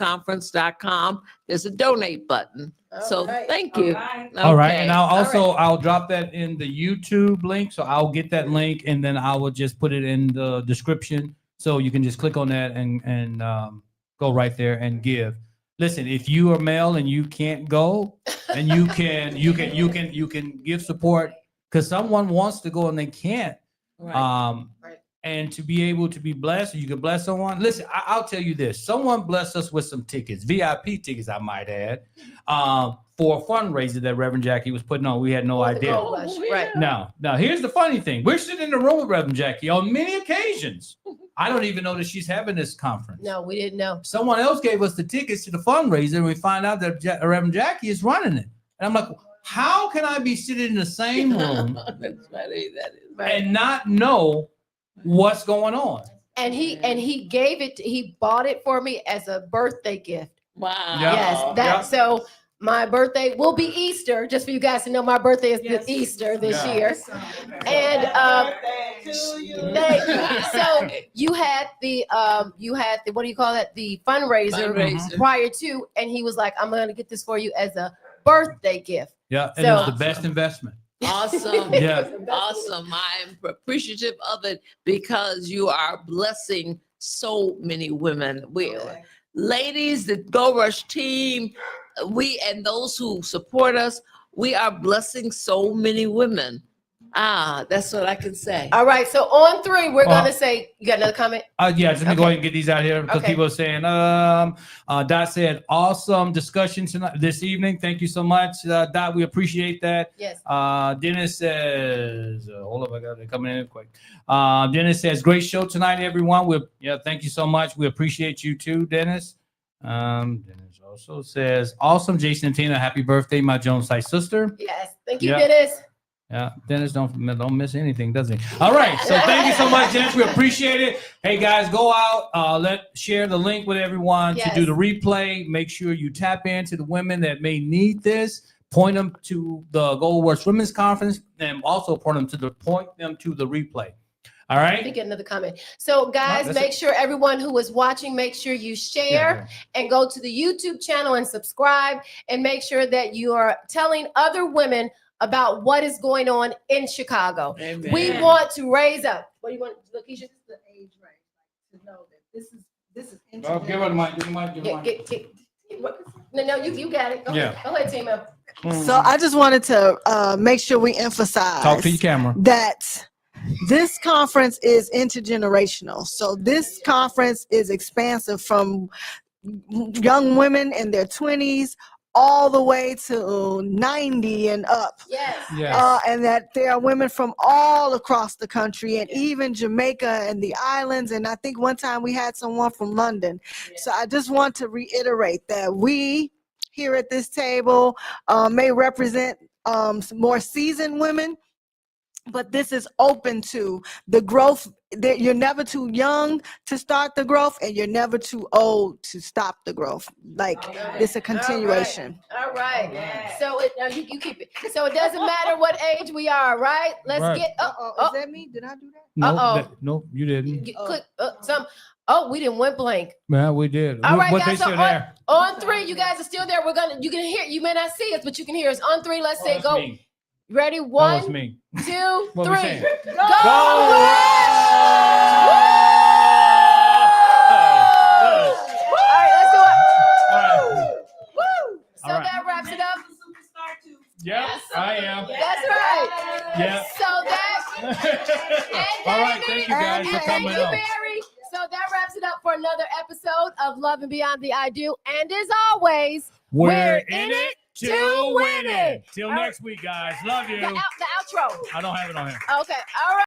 goldrushwomensconference.com. There's a donate button. So All right. thank you. All right, Okay. and I'll drop that in the YouTube link. So I'll get that link and then I will just put it in the description. So you can just click on that and go right there and give. Listen, if you are male and you can't go, and you can give support because someone wants to go and they can't. Right. And to be able to be blessed, you can bless someone. Listen, I'll tell you this: someone blessed us with some tickets, VIP tickets, I might add, for a fundraiser that Reverend Jackie was putting on. We had no For the idea. Gold Rush, right. Now, here's the funny thing: we're sitting in the room with Reverend Jackie on many occasions. I don't even know that she's having this conference. No, we didn't know. Someone else gave us the tickets to the fundraiser, and we find out that Reverend Jackie is running it. And I'm like, how can I be sitting in the same room That's funny, that is. and not know what's going on? And he gave it. He bought it for me as a birthday gift. Wow. Yeah. So my birthday will be Easter. Just for you guys to know, my birthday is Easter this Yeah. year. And thank you. So you had the what do you call that? The fundraiser prior to, and he was like, "I'm going to get this for you as a birthday gift." Yeah, and So- it's the best investment. Awesome. Yeah. Awesome. I'm appreciative of it because you are blessing so many women. Ladies, the Go Rush team, we and those who support us, we are blessing so many women. That's what I can say. All right. So on 3, we're Uh, gonna say. You got another comment? Yeah, just let me go Okay. ahead and get these out here because Okay. people are saying, Dot said, awesome discussion tonight, this evening. Thank you so much, Dot. We appreciate that. Yes. Dennis says, hold up, I got it coming in quick. Dennis says, great show tonight, everyone. Thank you so much. We appreciate you too, Dennis. Dennis also says, awesome, Jason and Tina. Happy birthday, my Jones Side sister. Yes. Thank you, Yeah. Dennis. Yeah, Dennis don't miss anything, does he? All right, so thank you so much, Dennis. We appreciate it. Hey guys, go out, share the link with everyone to do Yes. the replay. Make sure you tap into the women that may need this. Point them to the Gold Rush Women's Conference, and also point them to the replay. All Let me right. get another comment. So, guys, that's make it. sure everyone who is watching, make sure you share and go to the YouTube channel and subscribe, and make sure that you are telling other women about what is going on in Chicago. We want to raise up. What do you want, Lakeisha? The age range, to know that this is. Oh, give her the mic. Give her the mic. Give her the mic. No, you got it. Go ahead. Go ahead, Tima. So I just wanted to make sure we emphasize Talk to your camera. that this conference is intergenerational. So this conference is expansive from young women in their 20s all the way to 90 and up. Yes. Yes. And that there are women from all across the country and even Jamaica and the islands. And I think one time we had someone from London. So I just want to reiterate that we here at this table may represent some more seasoned women, but this is open to the growth. That you're never too young to start the growth, and you're never too old to stop the growth. Like it's a continuation. All right. So you keep it. So it doesn't matter what age we are, right? Let's Right. get Is that me? Did I do that? No, no, you didn't. click some. Oh, we didn't went blank. Man, we did. All right, What guys. they So still there? on 3, you guys are still there. You can hear. You may not see us, but you can hear us. On 3, let's say That's go. me. Ready? That was 1, me. 2, What we 3. saying? Go! Rush! All right, let's do it. Woo! So All right. that wraps it up. Yep, I am. That's right. Yeah. So that. All right, thank you guys for Thank coming you, on. Barry. So that wraps it up for another episode of Love and Beyond the I Do. And as always, We're in it to win it. Till All right. next week, guys. Love you. The outro. I don't have it on here. Okay. All right.